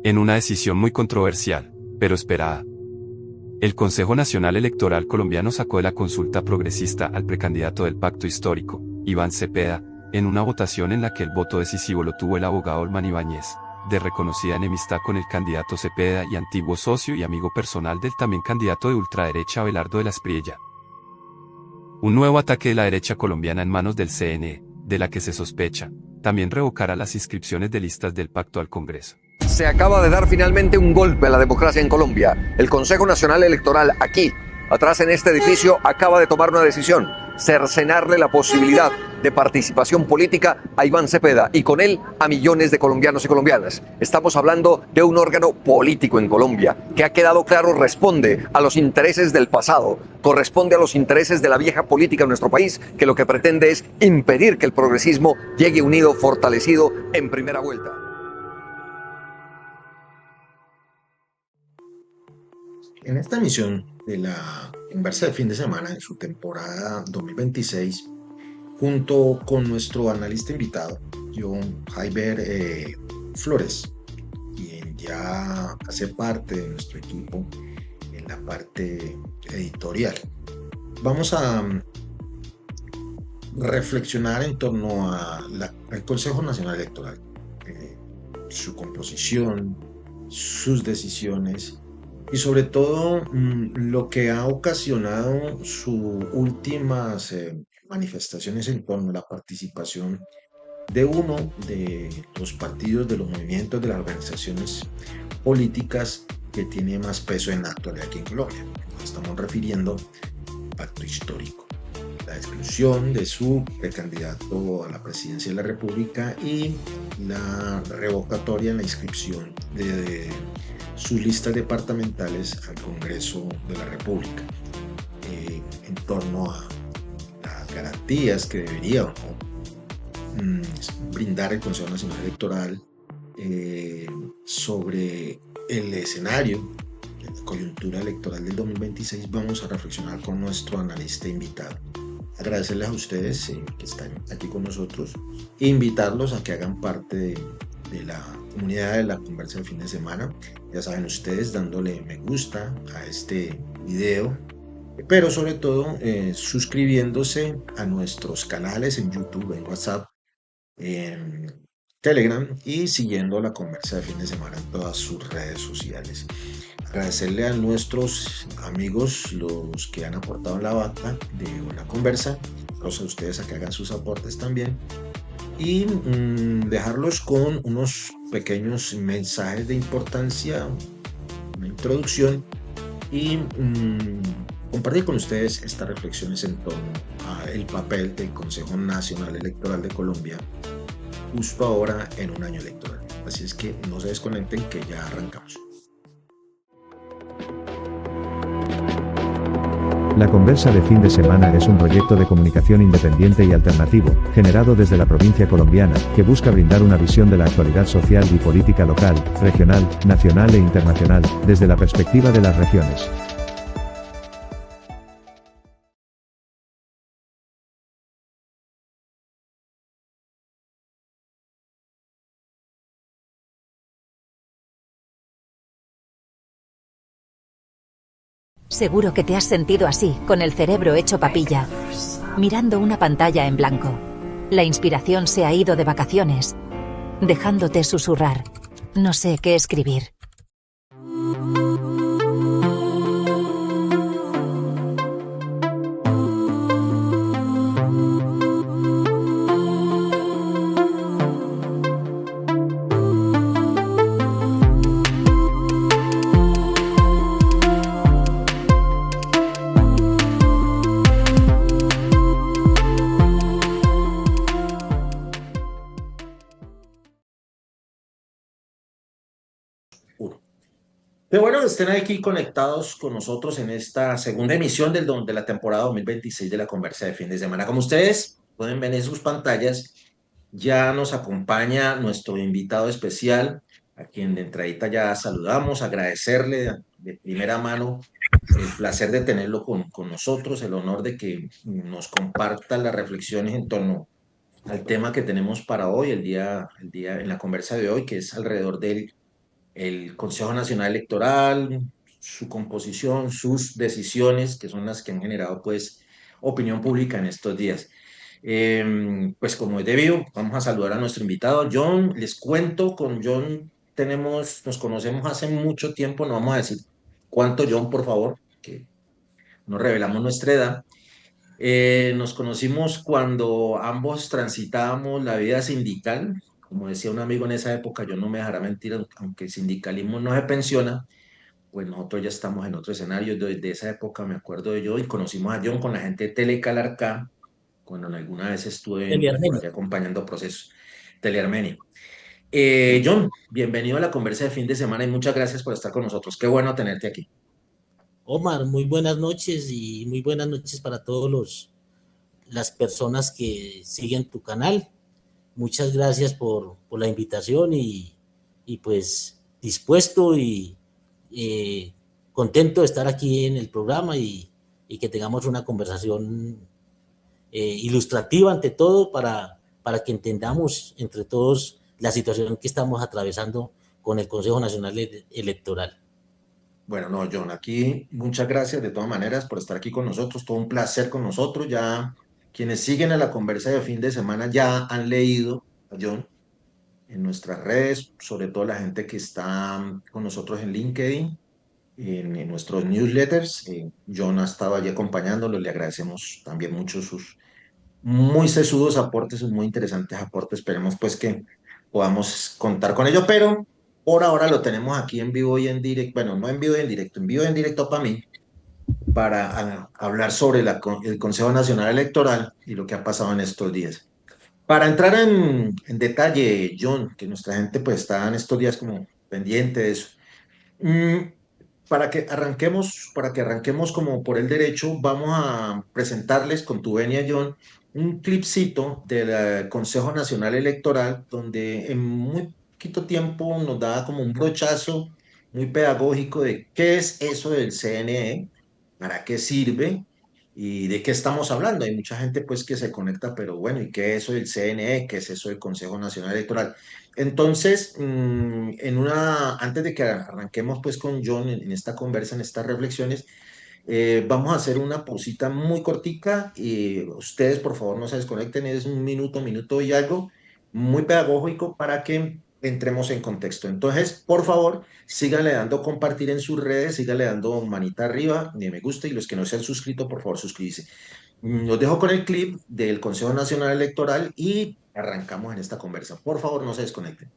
En una decisión muy controversial, pero esperada, el Consejo Nacional Electoral colombiano sacó de la consulta progresista al precandidato del Pacto Histórico, Iván Cepeda, en una votación en la que el voto decisivo lo tuvo el abogado Olman Ibáñez, de reconocida enemistad con el candidato Cepeda y antiguo socio y amigo personal del también candidato de ultraderecha Abelardo de la Espriella. Un nuevo ataque de la derecha colombiana en manos del CNE, de la que se sospecha, también revocará las inscripciones de listas del pacto al Congreso. Se acaba de dar finalmente un golpe a la democracia en Colombia. El Consejo Nacional Electoral, aquí, atrás en este edificio, acaba de tomar una decisión: cercenarle la posibilidad de participación política a Iván Cepeda y con él a millones de colombianos y colombianas. Estamos hablando de un órgano político en Colombia que ha quedado claro responde a los intereses del pasado, corresponde a los intereses de la vieja política en nuestro país, que lo que pretende es impedir que el progresismo llegue unido, fortalecido en primera vuelta. En esta emisión de la Conversa de fin de semana en su temporada 2026, junto con nuestro analista invitado, John Jaiber Flores, quien ya hace parte de nuestro equipo en la parte editorial, vamos a reflexionar en torno al Consejo Nacional Electoral, su composición, sus decisiones y sobre todo lo que ha ocasionado sus últimas manifestaciones en torno a la participación de uno de los partidos, de los movimientos, de las organizaciones políticas que tiene más peso en la actualidad aquí en Colombia. Nos estamos refiriendo al Pacto Histórico, la exclusión de su precandidato a la presidencia de la República y la revocatoria en la inscripción de sus listas departamentales al Congreso de la República, en torno a las garantías que debería o no brindar el Consejo Nacional Electoral sobre el escenario, la coyuntura electoral del 2026. Vamos a reflexionar con nuestro analista invitado. Agradecerles a ustedes que están aquí con nosotros e invitarlos a que hagan parte de la comunidad de la conversa de fin de semana. Ya saben ustedes, dándole me gusta a este video, pero sobre todo suscribiéndose a nuestros canales en YouTube, en WhatsApp, en Telegram y siguiendo la conversa de fin de semana en todas sus redes sociales. Agradecerle a nuestros amigos, los que han aportado en la bata de una conversa, a ustedes a que hagan sus aportes también, y dejarlos con unos pequeños mensajes de importancia, una introducción y compartir con ustedes estas reflexiones en torno al papel del Consejo Nacional Electoral de Colombia justo ahora en un año electoral. Así es que no se desconecten, que ya arrancamos. La Conversa de fin de semana es un proyecto de comunicación independiente y alternativo, generado desde la provincia colombiana, que busca brindar una visión de la actualidad social y política local, regional, nacional e internacional, desde la perspectiva de las regiones. Seguro que te has sentido así, con el cerebro hecho papilla, mirando una pantalla en blanco. La inspiración se ha ido de vacaciones, dejándote susurrar. No sé qué escribir. Qué bueno que estén aquí conectados con nosotros en esta segunda emisión de la temporada 2026 de la Conversa de fin de semana. Como ustedes pueden ver en sus pantallas, ya nos acompaña nuestro invitado especial, a quien de entradita ya saludamos, agradecerle de primera mano el placer de tenerlo con nosotros, el honor de que nos comparta las reflexiones en torno al tema que tenemos para hoy, el día en la conversa de hoy, que es alrededor del el Consejo Nacional Electoral, su composición, sus decisiones, que son las que han generado pues opinión pública en estos días. Pues como es debido, vamos a saludar a nuestro invitado, John. Les cuento, con John nos conocemos hace mucho tiempo, no vamos a decir cuánto, John, por favor, que no revelamos nuestra edad. Nos conocimos cuando ambos transitábamos la vida sindical. Como decía un amigo en esa época, yo no me dejará mentir, aunque el sindicalismo no se pensiona, pues nosotros ya estamos en otro escenario. Desde esa época me acuerdo de yo y conocimos a John con la gente de Telecalarca, cuando alguna vez estuve pues, por Armenia. allá acompañando procesos. Telearmenia. John, bienvenido a la conversa de fin de semana y muchas gracias por estar con nosotros. Qué bueno tenerte aquí. Omar, muy buenas noches y muy buenas noches para todos las personas que siguen tu canal. Muchas gracias por la invitación y pues dispuesto y contento de estar aquí en el programa y que tengamos una conversación ilustrativa ante todo para que entendamos entre todos la situación que estamos atravesando con el Consejo Nacional Electoral. Bueno, no, John, aquí muchas gracias de todas maneras por estar aquí con nosotros. Todo un placer con nosotros. Ya quienes siguen a la conversa de fin de semana ya han leído a John en nuestras redes, sobre todo la gente que está con nosotros en LinkedIn, en nuestros newsletters. John ha estado allí acompañándolo. Le agradecemos también mucho sus muy sesudos aportes, sus muy interesantes aportes. Esperemos pues que podamos contar con ello, pero por ahora lo tenemos aquí en vivo y en directo, bueno, no en vivo y en vivo y en directo para mí, para hablar sobre el Consejo Nacional Electoral y lo que ha pasado en estos días. Para entrar en detalle, John, que nuestra gente pues está en estos días como pendiente de eso. Mm, para que arranquemos como por el derecho, vamos a presentarles con tu venia, John, un clipcito del Consejo Nacional Electoral, donde en muy poquito tiempo nos da como un brochazo muy pedagógico de qué es eso del CNE, para qué sirve y de qué estamos hablando. Hay mucha gente pues que se conecta, pero bueno, ¿y qué es eso del CNE? ¿Qué es eso del Consejo Nacional Electoral? Entonces, antes de que arranquemos pues con John en esta conversa, en estas reflexiones, vamos a hacer una pausita muy cortica y ustedes por favor no se desconecten, es un minuto, minuto y algo, muy pedagógico para que entremos en contexto. Entonces, por favor, síganle dando compartir en sus redes, síganle dando manita arriba, ni me gusta y los que no se han suscrito, por favor, suscríbase. Los dejo con el clip del Consejo Nacional Electoral y arrancamos en esta conversa. Por favor, no se desconecten.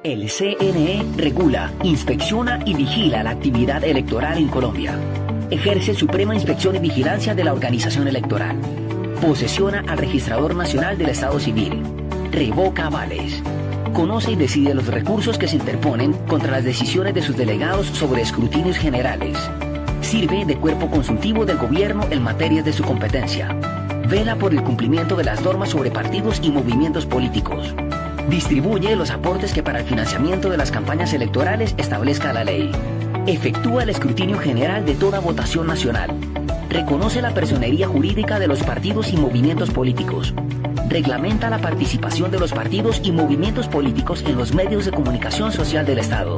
El CNE regula, inspecciona y vigila la actividad electoral en Colombia. Ejerce suprema inspección y vigilancia de la organización electoral. Posesiona al Registrador Nacional del Estado Civil. Revoca avales. Conoce y decide los recursos que se interponen contra las decisiones de sus delegados sobre escrutinios generales. Sirve de cuerpo consultivo del gobierno en materias de su competencia. Vela por el cumplimiento de las normas sobre partidos y movimientos políticos. Distribuye los aportes que para el financiamiento de las campañas electorales establezca la ley. Efectúa el escrutinio general de toda votación nacional. Reconoce la personería jurídica de los partidos y movimientos políticos. Reglamenta la participación de los partidos y movimientos políticos en los medios de comunicación social del Estado.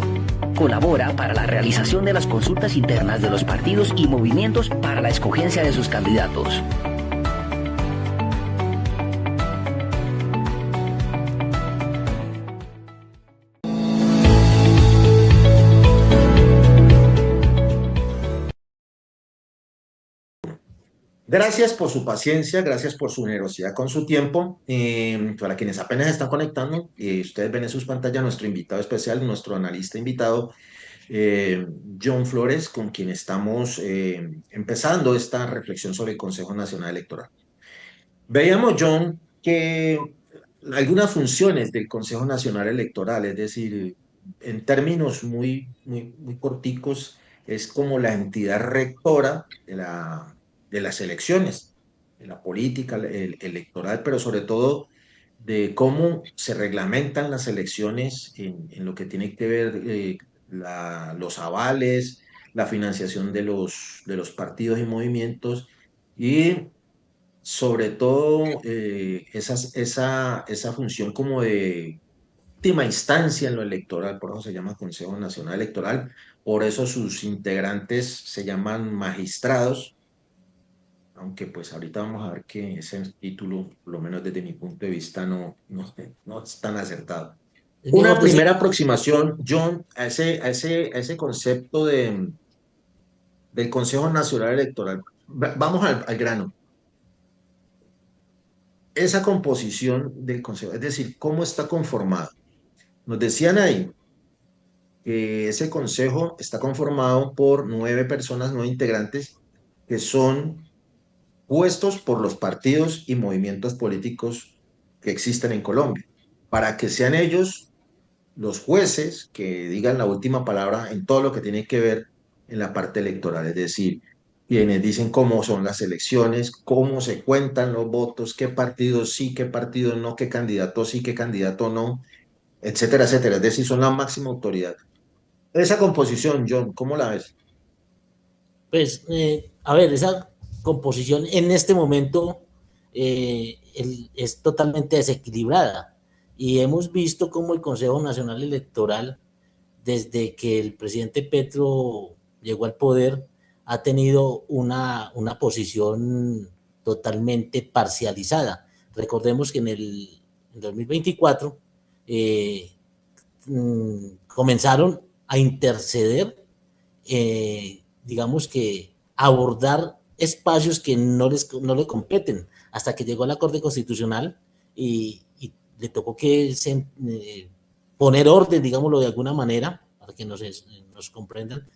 Colabora para la realización de las consultas internas de los partidos y movimientos para la escogencia de sus candidatos. Gracias por su paciencia, gracias por su generosidad con su tiempo. Para quienes apenas están conectando, ustedes ven en sus pantallas nuestro invitado especial, nuestro analista invitado, John Flores, con quien estamos empezando esta reflexión sobre el Consejo Nacional Electoral. Veíamos, John, que algunas funciones del Consejo Nacional Electoral, es decir, en términos muy corticos, es como la entidad rectora de las elecciones, de la política electoral, pero sobre todo de cómo se reglamentan las elecciones en lo que tiene que ver los avales, la financiación de los partidos y movimientos y sobre todo esa función como de última instancia en lo electoral, por eso se llama Consejo Nacional Electoral, por eso sus integrantes se llaman magistrados, aunque pues ahorita vamos a ver que ese título, por lo menos desde mi punto de vista, no es tan acertado. Es Una mejor decir, primera aproximación, John, a ese concepto del Consejo Nacional Electoral. Vamos al grano. Esa composición del Consejo, es decir, cómo está conformado. Nos decían ahí que ese Consejo está conformado por 9 personas, 9 integrantes, que son puestos por los partidos y movimientos políticos que existen en Colombia, para que sean ellos los jueces que digan la última palabra en todo lo que tiene que ver en la parte electoral, es decir, quienes dicen cómo son las elecciones, cómo se cuentan los votos, qué partidos sí, qué partidos no, qué candidato sí, qué candidato no, etcétera, etcétera. Es decir, son la máxima autoridad. Esa composición, John, ¿cómo la ves? pues, a ver, esa composición en este momento es totalmente desequilibrada y hemos visto cómo el Consejo Nacional Electoral, desde que el presidente Petro llegó al poder, ha tenido una posición totalmente parcializada. Recordemos que en 2024 eh, comenzaron a interceder, digamos que abordar espacios que no le competen, hasta que llegó a la Corte Constitucional y le tocó que poner orden, digámoslo de alguna manera, para que nos comprendan,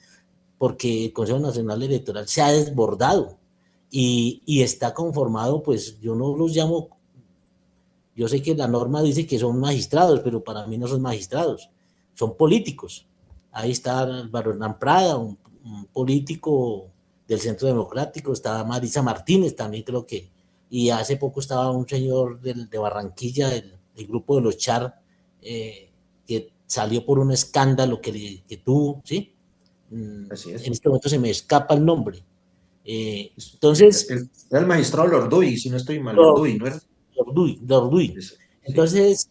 porque el Consejo Nacional Electoral se ha desbordado y está conformado, pues yo no los llamo, yo sé que la norma dice que son magistrados, pero para mí no son magistrados, son políticos. Ahí está Álvaro Hernán Prada, un político del Centro Democrático, estaba Marisa Martínez también creo que, y hace poco estaba un señor de Barranquilla, del grupo de los Char, que salió por un escándalo que tuvo, ¿sí? Así es. En este momento se me escapa el nombre. Entonces, Era el magistrado Lorduy, si no estoy mal, Lorduy, ¿no era? Lorduy. Sí. Entonces,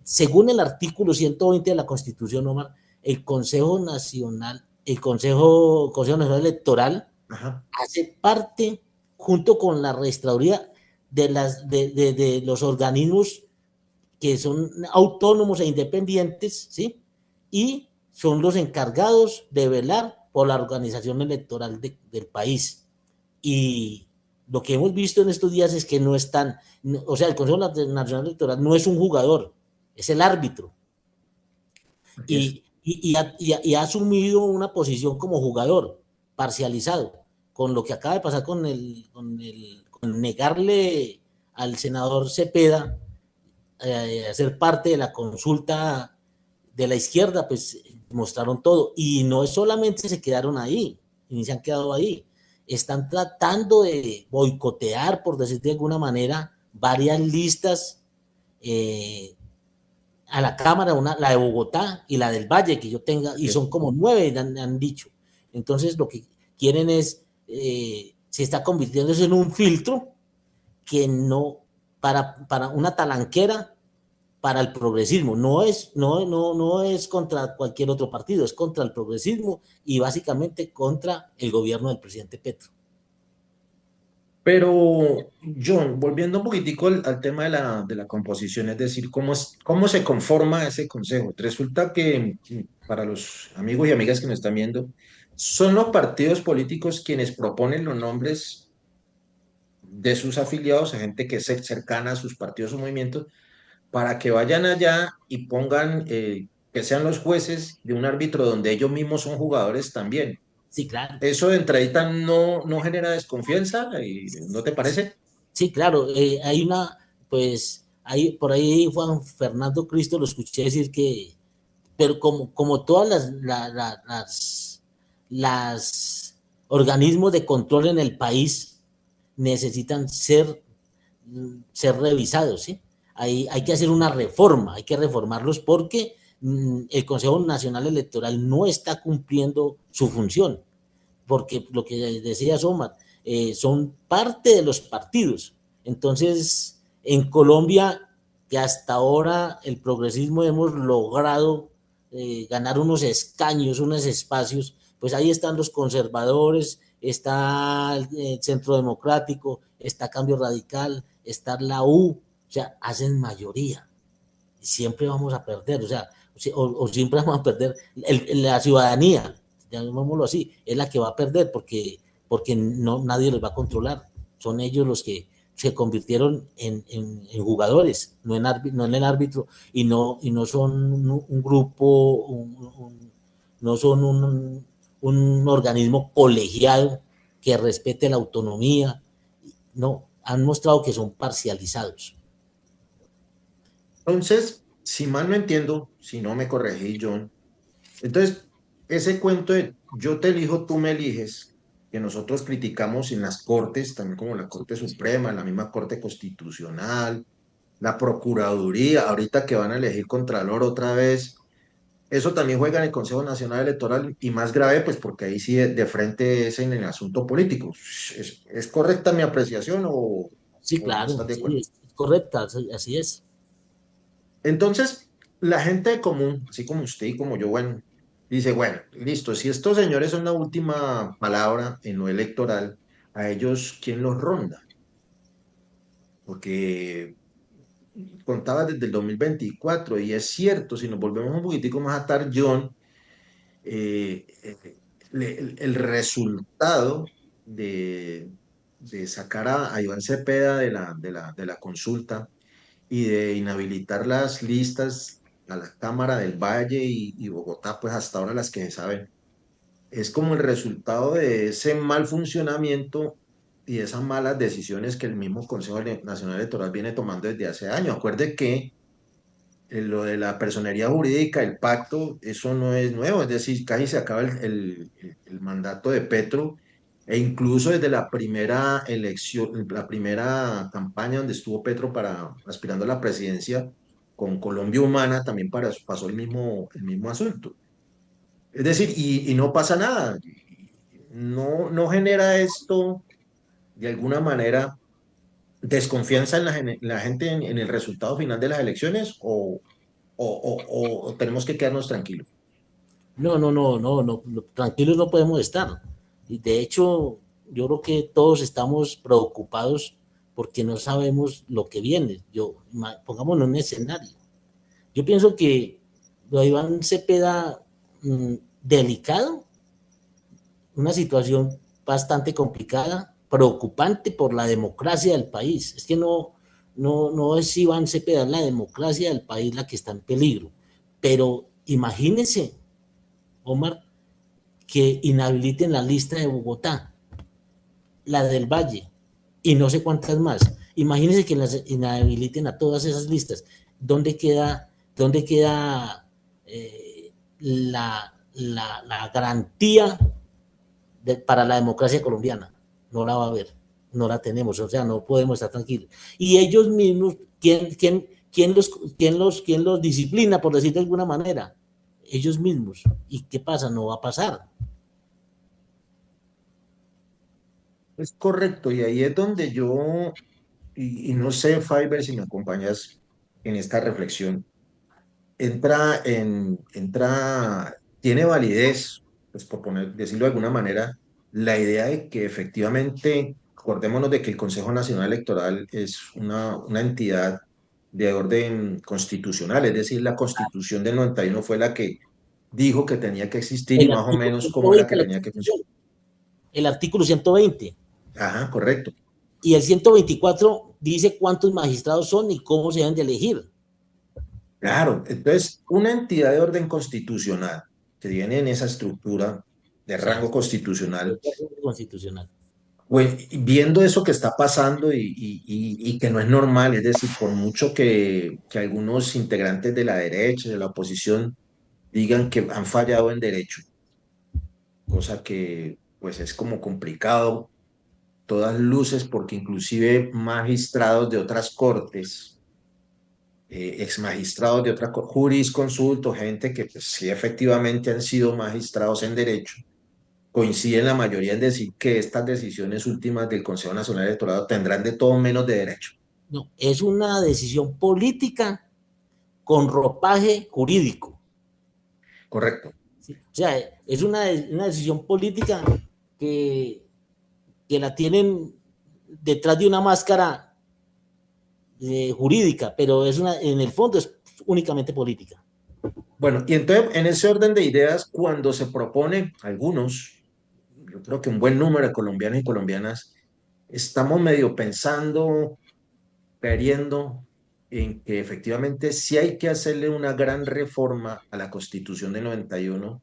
según el artículo 120 de la Constitución, Omar, el Consejo Nacional Electoral Ajá. hace parte, junto con la registraduría, de los organismos que son autónomos e independientes, ¿sí? Y son los encargados de velar por la organización electoral del país. Y lo que hemos visto en estos días es que no están, o sea, el Consejo Nacional Electoral no es un jugador, es el árbitro. Y ha asumido una posición como jugador, parcializado, con lo que acaba de pasar con negarle al senador Cepeda hacer parte de la consulta de la izquierda, pues mostraron todo. Y no solamente se quedaron ahí, ni se han quedado ahí. Están tratando de boicotear, por decir de alguna manera, varias listas a la Cámara, la de Bogotá y la del Valle, que yo tenga, y son como 9, han dicho. Entonces lo que quieren es, se está convirtiendo en un filtro que no, para una talanquera para el progresismo, no es contra cualquier otro partido, es contra el progresismo y básicamente contra el gobierno del presidente Petro. Pero, John, volviendo un poquitico al tema de la composición, es decir, cómo se conforma ese consejo. Resulta que, para los amigos y amigas que nos están viendo, son los partidos políticos quienes proponen los nombres de sus afiliados, a gente que es cercana a sus partidos o movimientos, para que vayan allá y pongan, que sean los jueces de un árbitro donde ellos mismos son jugadores también. Sí, claro. Eso de entradita no genera desconfianza, ¿no te parece? Sí, claro. Hay por ahí Juan Fernando Cristo lo escuché decir que, pero como todas las organismos de control en el país necesitan ser revisados, ¿sí? Hay que hacer una reforma, hay que reformarlos porque el Consejo Nacional Electoral no está cumpliendo su función. porque lo que decía Omar, son parte de los partidos. Entonces, en Colombia, que hasta ahora el progresismo hemos logrado ganar unos escaños, unos espacios, pues ahí están los conservadores, está el Centro Democrático, está Cambio Radical, está la U, o sea, hacen mayoría. Siempre vamos a perder, o siempre vamos a perder la ciudadanía, llamémoslo así, es la que va a perder porque no, nadie los va a controlar. Son ellos los que se convirtieron en jugadores, no en el árbitro, y no son un grupo, no son un organismo colegiado que respete la autonomía. No, han mostrado que son parcializados. Entonces, si mal no entiendo, si no me corregí, John, entonces ese cuento de yo te elijo, tú me eliges, que nosotros criticamos en las cortes, también como la Corte Suprema, la misma Corte Constitucional, la Procuraduría, ahorita que van a elegir Contralor otra vez, eso también juega en el Consejo Nacional Electoral y más grave, pues porque ahí sí de frente es en el asunto político. ¿Es correcta mi apreciación Sí, o no claro, estás de sí, acuerdo? es correcta, así es. Entonces, la gente común, así como usted y como yo, bueno, dice, bueno, listo, si estos señores son la última palabra en lo electoral, a ellos, ¿quién los ronda? Porque contaba desde el 2024 y es cierto, si nos volvemos un poquitico más a atar, John, el resultado de, de sacar a Iván Cepeda de la consulta y de inhabilitar las listas a la Cámara del Valle y Bogotá, pues hasta ahora las que se saben, es como el resultado de ese mal funcionamiento y esas malas decisiones que el mismo Consejo Nacional Electoral viene tomando desde hace años. Acuerde que lo de la personería jurídica, el pacto, eso no es nuevo, es decir, casi se acaba el mandato de Petro e incluso desde la primera elección, la primera campaña donde estuvo Petro para aspirando a la presidencia con Colombia Humana, también pasó el mismo asunto. Es decir, y no pasa nada, no genera esto de alguna manera desconfianza en la gente en el resultado final de las elecciones o tenemos que quedarnos tranquilos. No, tranquilos no podemos estar. Y de hecho, yo creo que todos estamos preocupados porque no sabemos lo que viene. Pongámonos en un escenario. Yo pienso que lo de Iván Cepeda, delicado, una situación bastante complicada, preocupante por la democracia del país. Es que no es Iván Cepeda, es la democracia del país la que está en peligro. Pero imagínense, Omar, que inhabiliten la lista de Bogotá, la del Valle y no sé cuántas más. Imagínense que las inhabiliten a todas esas listas. ¿Dónde queda la garantía para la democracia colombiana? No la va a haber, no la tenemos, o sea, no podemos estar tranquilos. Y ellos mismos, ¿quién los disciplina, por decir de alguna manera? Ellos mismos. ¿Y qué pasa? No va a pasar. Es correcto, y ahí es donde yo, y no sé, Fiverr, si me acompañas en esta reflexión, tiene validez, pues decirlo de alguna manera, la idea de que efectivamente, acordémonos de que el Consejo Nacional Electoral es una entidad de orden constitucional, es decir, la Constitución del 91 fue la que dijo que tenía que existir y El más o artículo menos cómo era 120 que de la tenía que Constitución, funcionar. el artículo 120. Ajá, correcto. Y el 124 dice cuántos magistrados son y cómo se deben de elegir. Claro, entonces, una entidad de orden constitucional que viene en esa estructura de Sí, rango constitucional, constitucional. pues, viendo eso que está pasando y que no es normal, es decir, por mucho que algunos integrantes de la derecha, de la oposición, digan que han fallado en derecho, cosa que pues es como complicado, todas luces, porque inclusive magistrados de otras cortes, ex magistrados de otras jurisconsultos, gente que pues, sí efectivamente han sido magistrados en derecho, coinciden la mayoría en decir que estas decisiones últimas del Consejo Nacional Electoral tendrán de todo menos de derecho. No, es una decisión política con ropaje jurídico. Correcto. ¿Sí? O sea, es una decisión política que la tienen detrás de una máscara jurídica, pero en el fondo es únicamente política. Bueno, y entonces en ese orden de ideas, cuando se propone algunos, yo creo que un buen número de colombianos y colombianas, estamos medio pensando, queriendo en que efectivamente si hay que hacerle una gran reforma a la Constitución del 91,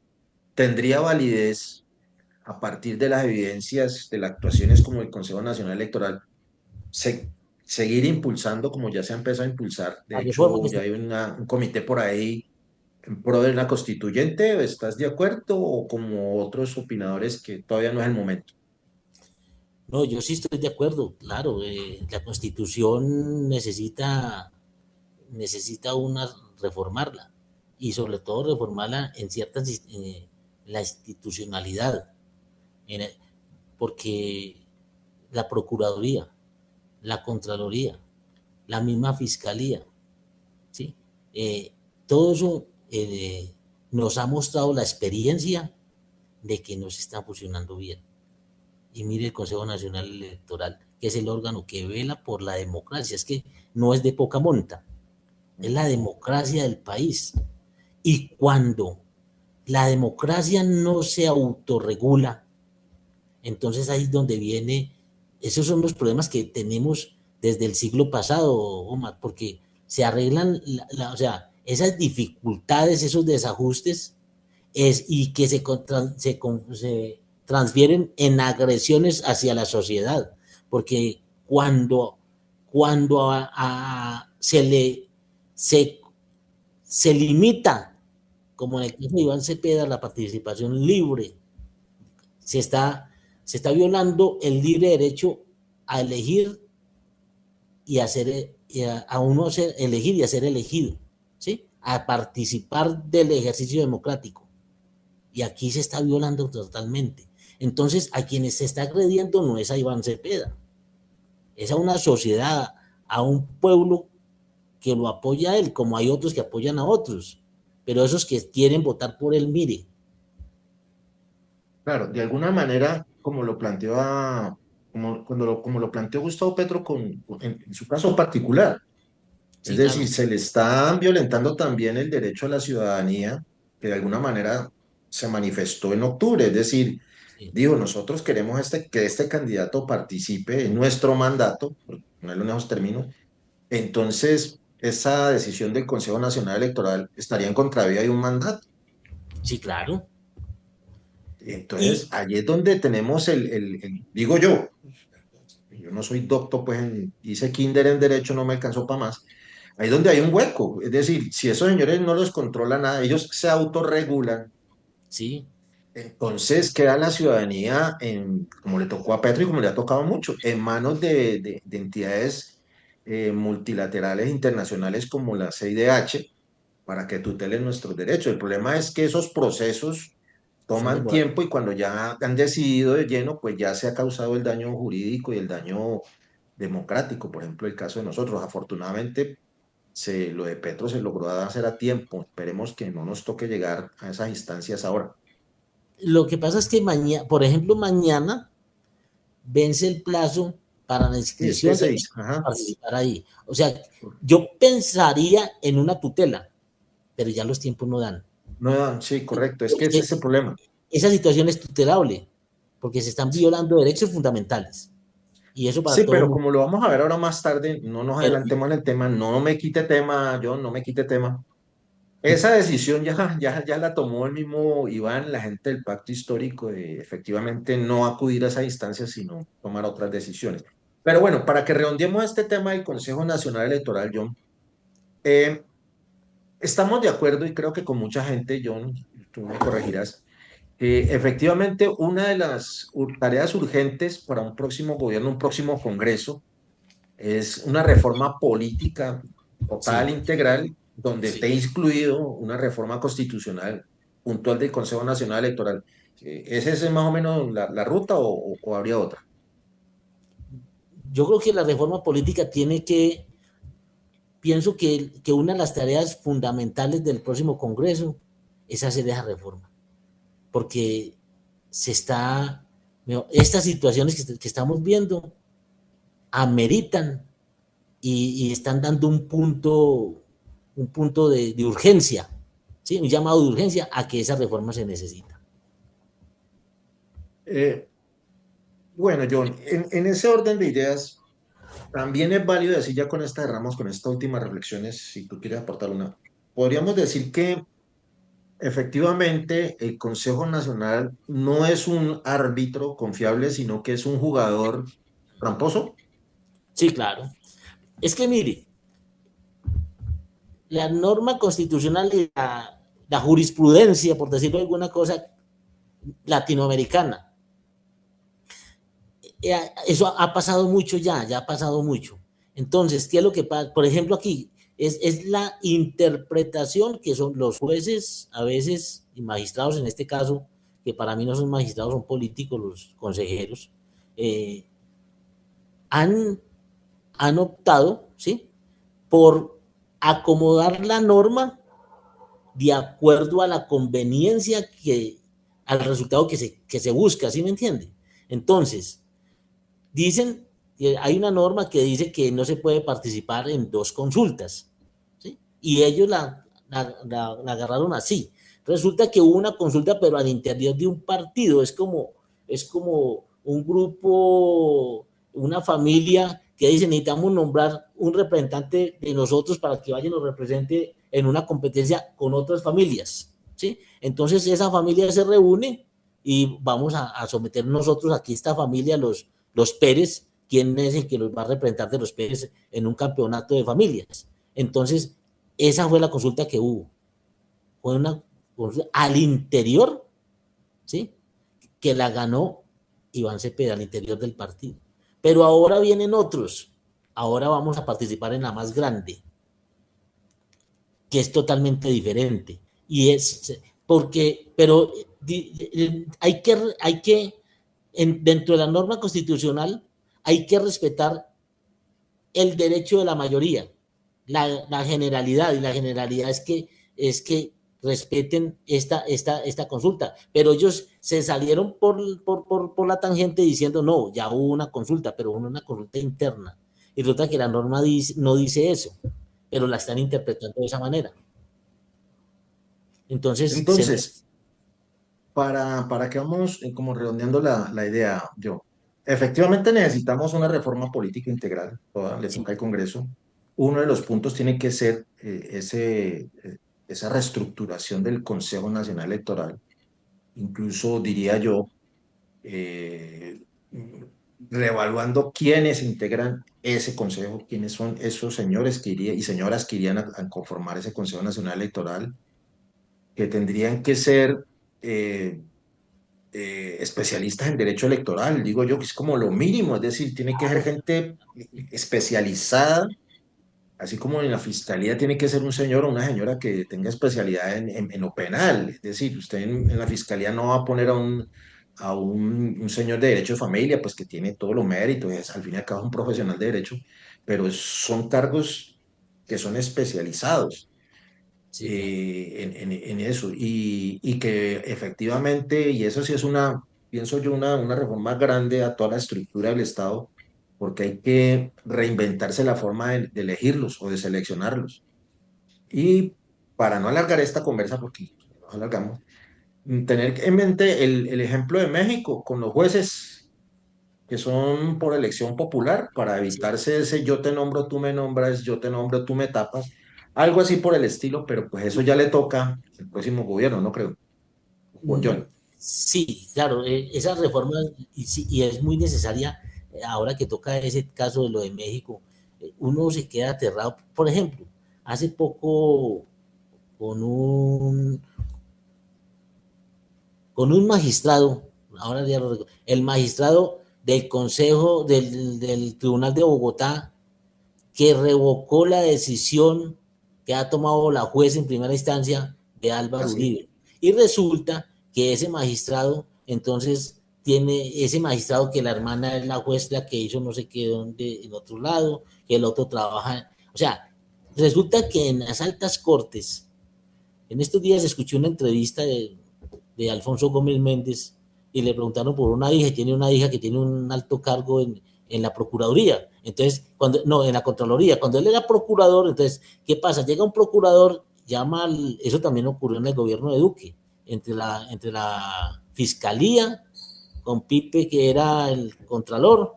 tendría validez a partir de las evidencias de las actuaciones como el Consejo Nacional Electoral, se, seguir impulsando como ya se ha empezado a impulsar. De La reforma que hecho, ya hay un comité por ahí en pro de la constituyente. ¿Estás de acuerdo o como otros opinadores que todavía no es el momento? No, yo sí estoy de acuerdo, claro, la Constitución necesita reformarla y sobre todo reformarla en ciertas, la institucionalidad, en el- porque la Procuraduría, la Contraloría, la misma Fiscalía, ¿sí? Todo eso nos ha mostrado la experiencia de que no se está funcionando bien. Y mire el Consejo Nacional Electoral, que es el órgano que vela por la democracia. Es que no es de poca monta, es la democracia del país. Y cuando la democracia no se autorregula, entonces ahí es donde viene, esos son los problemas que tenemos desde el siglo pasado, Omar, porque se arreglan, o sea, esas dificultades, esos desajustes, y que se transfieren en agresiones hacia la sociedad, porque cuando se, se limita, como en el caso de Iván Cepeda, la participación libre, se está, se está violando el libre derecho a elegir y a uno elegir y a ser elegido, ¿sí? A participar del ejercicio democrático. Y aquí se está violando totalmente. Entonces, a quienes se está agrediendo no es a Iván Cepeda, es a una sociedad, a un pueblo que lo apoya a él, como hay otros que apoyan a otros. Pero esos que quieren votar por él, mire. Claro, de alguna manera, como lo planteó, como lo planteó Gustavo Petro en su caso particular, es Sí, decir, claro. se le está violentando también el derecho a la ciudadanía, que de alguna manera se manifestó en octubre, es decir, Sí. digo, nosotros queremos que este candidato participe en nuestro mandato, por ponerlo en esos términos, entonces esa decisión del Consejo Nacional Electoral estaría en contravía de un mandato. Sí, claro. Entonces, Y allí es donde tenemos digo yo no soy doctor, pues hice kinder en derecho, no me alcanzó para más. Ahí es donde hay un hueco, es decir, si esos señores no los controla nada, ellos se autorregulan, sí, entonces queda la ciudadanía, como le tocó a Petro y como le ha tocado mucho, en manos de entidades multilaterales internacionales como la CIDH para que tutelen nuestros derechos. El problema es que esos procesos son toman demorados. tiempo y cuando ya han decidido de lleno, pues ya se ha causado el daño jurídico y el daño democrático. Por ejemplo, el caso de nosotros, afortunadamente, lo de Petro se logró hacer a tiempo. Esperemos que no nos toque llegar a esas instancias ahora. Lo que pasa es que mañana, por ejemplo, mañana vence el plazo para la Y este inscripción de 6, ajá. participar ahí. O sea, yo pensaría en una tutela, pero ya los tiempos no dan. No, sí, correcto, es que ese es el problema. Esa situación es tutelable, porque se están violando derechos fundamentales. Y eso para Sí, todo el pero mundo. como lo vamos a ver ahora más tarde, no nos Pero, adelantemos en el tema, no me quite tema, John, no me quite tema. Esa decisión ya la tomó el mismo Iván, la gente del pacto histórico, de efectivamente no acudir a esa instancia, sino tomar otras decisiones. Pero bueno, para que redondeemos este tema del Consejo Nacional Electoral, John, eh, estamos de acuerdo y creo que con mucha gente, John, tú me corregirás, que efectivamente una de las tareas urgentes para un próximo gobierno, un próximo Congreso, es una reforma política total, sí, integral, donde sí, esté incluido una reforma constitucional puntual del Consejo Nacional Electoral. ¿Esa es más o menos la ruta o habría otra? Yo creo que la reforma política pienso que una de las tareas fundamentales del próximo Congreso es hacer esa reforma, porque estas situaciones que estamos viendo ameritan y están dando un punto de urgencia, ¿sí? Un llamado de urgencia a que esa reforma se necesita. Eh, bueno, John, en ese orden de ideas, también es válido decir ya con esta cerramos, con estas últimas reflexiones, si tú quieres aportar una. Podríamos decir que efectivamente el Consejo Nacional no es un árbitro confiable, sino que es un jugador tramposo. Sí, claro. Es que mire, la norma constitucional y la jurisprudencia, por decirlo de alguna cosa, latinoamericana, eso ha pasado mucho ya ha pasado mucho. Entonces, ¿qué es lo que pasa? Por ejemplo, aquí es la interpretación que son los jueces, a veces, y magistrados en este caso, que para mí no son magistrados, son políticos, los consejeros, eh, han, han optado, ¿sí?, por acomodar la norma de acuerdo a la conveniencia al resultado que se busca, ¿sí me entiende? Entonces, dicen, hay una norma que dice que no se puede participar en dos consultas, ¿sí? Y ellos la agarraron así. Resulta que hubo una consulta, pero al interior de un partido, es como un grupo, una familia que dice necesitamos nombrar un representante de nosotros para que vaya y nos represente en una competencia con otras familias, ¿sí? Entonces esa familia se reúne y vamos a someter nosotros aquí esta familia, los Pérez, quién es el que los va a representar de los Pérez en un campeonato de familias. Entonces, esa fue la consulta que hubo. Fue una consulta al interior, ¿sí?, que la ganó Iván Cepeda, al interior del partido. Pero ahora vienen otros. Ahora vamos a participar en la más grande, que es totalmente diferente. Y es porque, pero hay que dentro de la norma constitucional, hay que respetar el derecho de la mayoría, la generalidad, y la generalidad es que respeten esta consulta. Pero ellos se salieron por la tangente diciendo, no, ya hubo una consulta, pero hubo una consulta interna. Y resulta que la norma no dice eso, pero la están interpretando de esa manera. Entonces, Entonces, para que vamos como redondeando la idea, yo, efectivamente necesitamos una reforma política integral, toda, le sí, toca al Congreso. Uno de los puntos tiene que ser esa reestructuración del Consejo Nacional Electoral, incluso diría yo, eh, reevaluando quiénes integran ese consejo, quiénes son esos señores y señoras que irían a conformar ese Consejo Nacional Electoral, que tendrían que ser eh, especialistas en derecho electoral, digo yo, que es como lo mínimo, es decir, tiene que ser gente especializada, así como en la fiscalía tiene que ser un señor o una señora que tenga especialidad en lo penal, es decir, usted en la fiscalía no va a poner un señor de derecho de familia, pues que tiene todos los méritos, es al fin y al cabo un profesional de derecho, pero son cargos que son especializados sí, claro. en eso y que efectivamente, y eso sí es pienso yo, una reforma grande a toda la estructura del Estado, porque hay que reinventarse la forma de elegirlos o de seleccionarlos. Y para no alargar esta conversa, porque nos alargamos, tener en mente el ejemplo de México con los jueces que son por elección popular, para Sí. evitarse ese yo te nombro, tú me nombras, yo te nombro, tú me tapas, algo así por el estilo, pero pues eso ya le toca al próximo gobierno, no creo. O John. Sí, claro, esa reforma sí, y es muy necesaria ahora que toca ese caso de lo de México. Uno se queda aterrado. Por ejemplo, hace poco con un, con un magistrado, ahora ya lo recuerdo, el magistrado del Consejo del Tribunal de Bogotá, que revocó la decisión que ha tomado la jueza en primera instancia de Álvaro Así. Uribe. Y resulta que ese magistrado, entonces, tiene ese magistrado que la hermana es la juez, la que hizo no sé qué dónde, en otro lado, que el otro trabaja. O sea, resulta que en las altas cortes, en estos días escuché una entrevista de Alfonso Gómez Méndez y le preguntaron por una hija, tiene una hija que tiene un alto cargo en la Procuraduría, entonces, en la Contraloría, cuando él era procurador, entonces, ¿qué pasa? Llega un procurador, eso también ocurrió en el gobierno de Duque, entre la Fiscalía, con Pipe, que era el Contralor,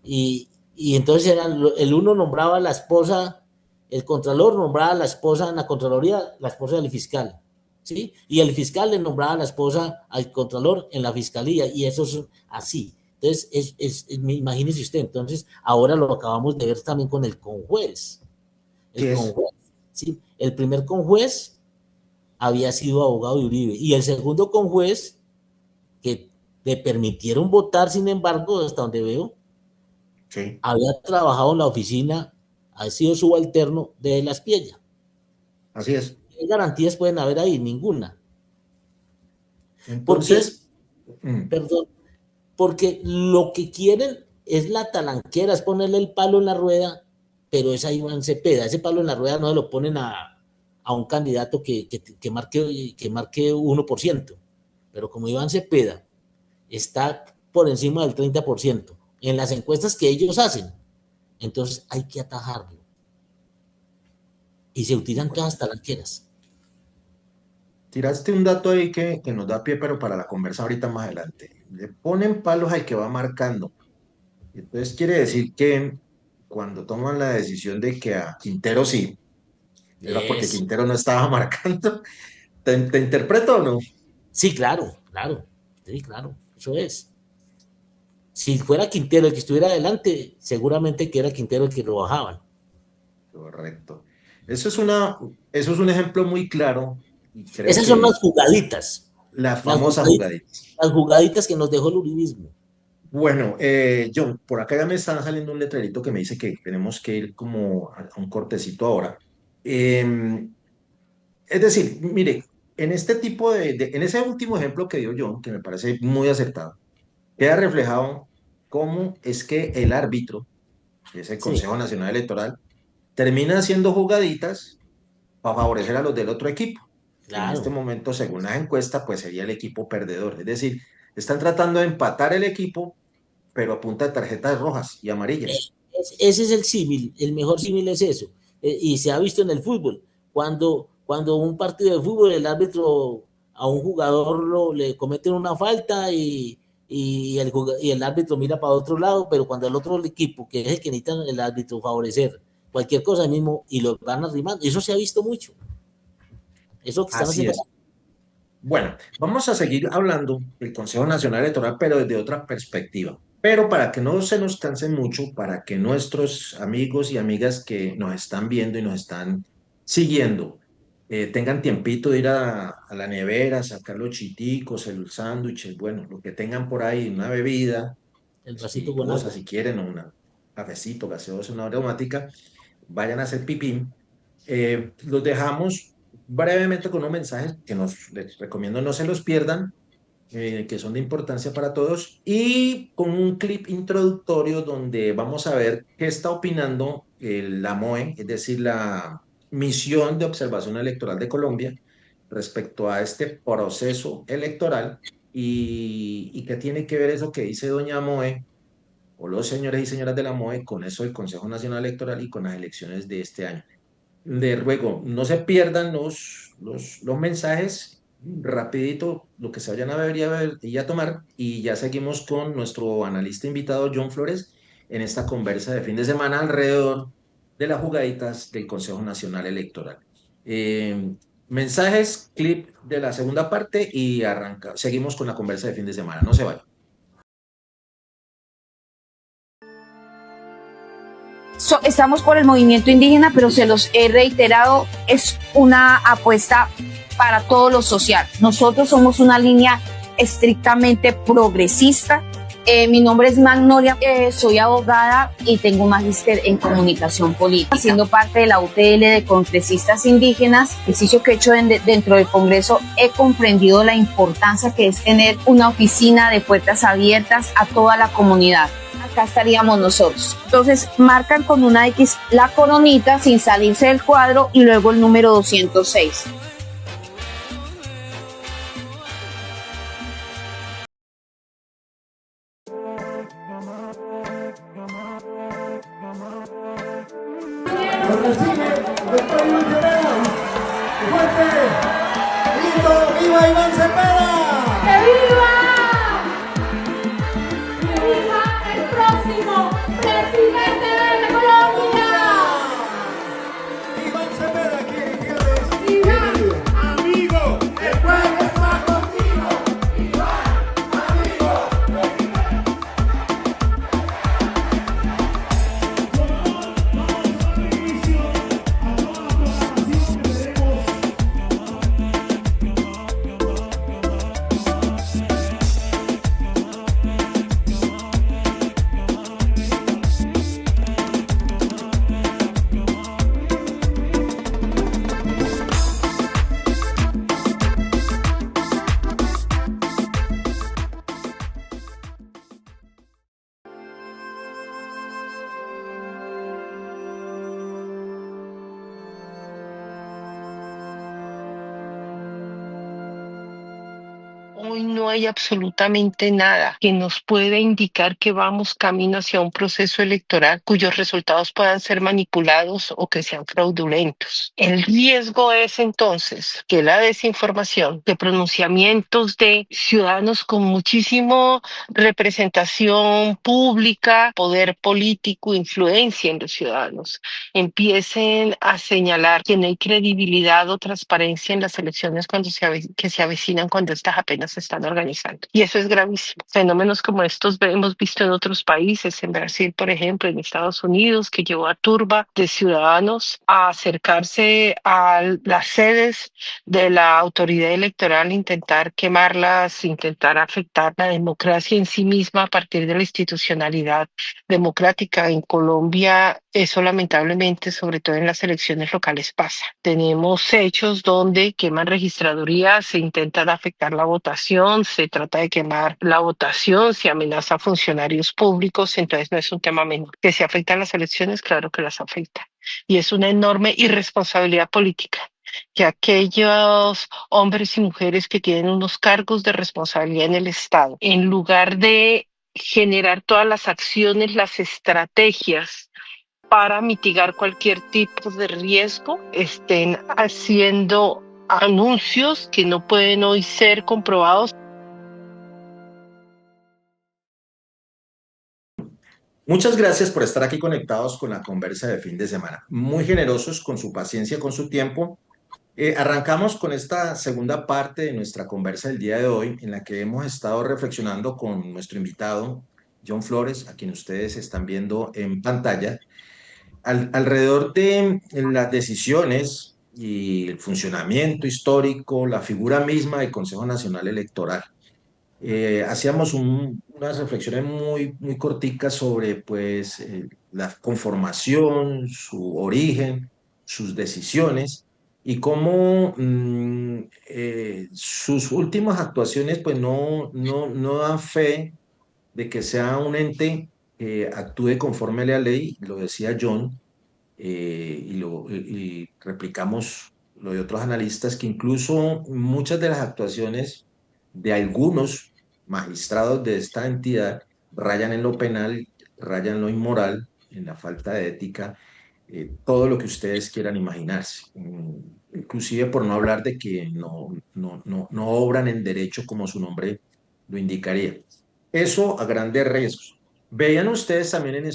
y entonces el uno nombraba a la esposa, el Contralor nombraba a la esposa en la Contraloría, la esposa del fiscal, ¿sí? Y el fiscal le nombraba a la esposa al Contralor en la Fiscalía, y eso es así. Entonces, imagínese usted, entonces, ahora lo acabamos de ver también con el conjuez. ¿Sí? El primer conjuez había sido abogado de Uribe, y el segundo conjuez, que le permitieron votar, sin embargo, hasta donde veo, sí, había trabajado en la oficina, ha sido subalterno de La Espiella. Así es. ¿Qué garantías pueden haber ahí? Ninguna. Entonces, porque lo que quieren es la talanquera, es ponerle el palo en la rueda, pero es a Iván Cepeda. Ese palo en la rueda no se lo ponen a un candidato que marque 1%, pero como Iván Cepeda está por encima del 30% en las encuestas que ellos hacen, entonces hay que atajarlo. Y se utilizan todas las talanqueras. Tiraste un dato ahí que nos da pie, pero para la conversa ahorita más adelante. Le ponen palos al que va marcando. Entonces quiere decir que cuando toman la decisión de que a Quintero sí, era porque Quintero no estaba marcando. ¿Te interpreto o no? Sí, claro. Sí, claro, eso es. Si fuera Quintero el que estuviera adelante, seguramente que era Quintero el que lo bajaban. Correcto. Eso es un ejemplo muy claro. Esas son las jugaditas. Las famosas jugaditas. Las jugaditas que nos dejó el uribismo. Bueno, John, por acá ya me está saliendo un letrerito que me dice que tenemos que ir como a un cortecito ahora. Es decir, mire, en este tipo en ese último ejemplo que dio John, que me parece muy acertado, queda reflejado cómo es que el árbitro, que es el Consejo Nacional Electoral, termina haciendo jugaditas para favorecer a los del otro equipo. Claro. En este momento, según la encuesta, pues sería el equipo perdedor. Es decir, están tratando de empatar el equipo, pero a punta de tarjetas rojas y amarillas. Ese es el símil, el mejor símil es eso. Y se ha visto en el fútbol. Cuando un partido de fútbol, el árbitro a un jugador le cometen una falta y el árbitro mira para otro lado, pero cuando el otro equipo, que es el que necesita el árbitro favorecer, cualquier cosa mismo, y lo van arrimando. Eso se ha visto mucho. Eso que están haciendo. Bueno, vamos a seguir hablando del Consejo Nacional Electoral, pero desde otra perspectiva. Pero para que no se nos cansen mucho, para que nuestros amigos y amigas que nos están viendo y nos están siguiendo tengan tiempito de ir a la nevera, sacar los chiticos, el sándwich, bueno, lo que tengan por ahí, una bebida, el vasito con agua, si quieren, o un cafecito, gaseosa, una aromática, vayan a hacer pipí. Los dejamos brevemente con unos mensajes que les recomiendo no se los pierdan, que son de importancia para todos, y con un clip introductorio donde vamos a ver qué está opinando la MOE, es decir, la Misión de Observación Electoral de Colombia, respecto a este proceso electoral, y qué tiene que ver eso que dice doña MOE, o los señores y señoras de la MOE, con eso del Consejo Nacional Electoral y con las elecciones de este año. De luego, no se pierdan los mensajes, rapidito, lo que se vayan a beber y a tomar, y ya seguimos con nuestro analista invitado John Flores en esta conversa de fin de semana alrededor de las jugaditas del Consejo Nacional Electoral. Mensajes, clip de la segunda parte y seguimos con la conversa de fin de semana, no se vayan. Estamos por el movimiento indígena, pero se los he reiterado, es una apuesta para todo lo social. Nosotros somos una línea estrictamente progresista, Mi nombre es Magnolia, soy abogada y tengo un magíster en comunicación política. Siendo parte de la UTL de Congresistas Indígenas, ejercicio que he hecho dentro del Congreso, he comprendido la importancia que es tener una oficina de puertas abiertas a toda la comunidad. Acá estaríamos nosotros. Entonces marcan con una X la coronita sin salirse del cuadro y luego el número 206. ¡Viva Iván Cepeda! ¡Que viva! ¡Que viva el próximo presidente de Colombia! Iván Cepeda, ¿quién es? Iván, amigo, el pueblo está contigo. Iván, amigo. Hoy no hay absolutamente nada que nos pueda indicar que vamos camino hacia un proceso electoral cuyos resultados puedan ser manipulados o que sean fraudulentos. El riesgo es entonces que la desinformación, que pronunciamientos de ciudadanos con muchísima representación pública, poder político, influencia en los ciudadanos, empiecen a señalar que no hay credibilidad o transparencia en las elecciones que se avecinan cuando estas apenas se están organizando. Y eso es gravísimo. Fenómenos como estos hemos visto en otros países, en Brasil, por ejemplo, en Estados Unidos, que llevó a turba de ciudadanos a acercarse a las sedes de la autoridad electoral, intentar quemarlas, intentar afectar la democracia en sí misma a partir de la institucionalidad democrática. En Colombia eso lamentablemente, sobre todo en las elecciones locales, pasa. Tenemos hechos donde queman registradurías, se intentan afectar la votación, se trata de quemar la votación, se amenaza a funcionarios públicos, entonces no es un tema menor. ¿Que se afectan las elecciones? Claro que las afecta. Y es una enorme irresponsabilidad política que aquellos hombres y mujeres que tienen unos cargos de responsabilidad en el Estado, en lugar de generar todas las acciones, las estrategias para mitigar cualquier tipo de riesgo, estén haciendo anuncios que no pueden hoy ser comprobados. Muchas gracias por estar aquí conectados con la conversa de fin de semana. Muy generosos con su paciencia, con su tiempo. Arrancamos con esta segunda parte de nuestra conversa del día de hoy, en la que hemos estado reflexionando con nuestro invitado, John Flores, a quien ustedes están viendo en pantalla, alrededor de las decisiones y el funcionamiento histórico, la figura misma del Consejo Nacional Electoral. Hacíamos unas reflexiones muy corticas sobre pues, la conformación, su origen, sus decisiones y cómo sus últimas actuaciones pues, no dan fe de que sea un ente que actúe conforme a la ley, lo decía John, y replicamos lo de otros analistas, que incluso muchas de las actuaciones de algunos magistrados de esta entidad rayan en lo penal, rayan en lo inmoral, en la falta de ética, todo lo que ustedes quieran imaginarse. Inclusive por no hablar de que no obran en derecho como su nombre lo indicaría. Eso a grandes riesgos. Veían ustedes también en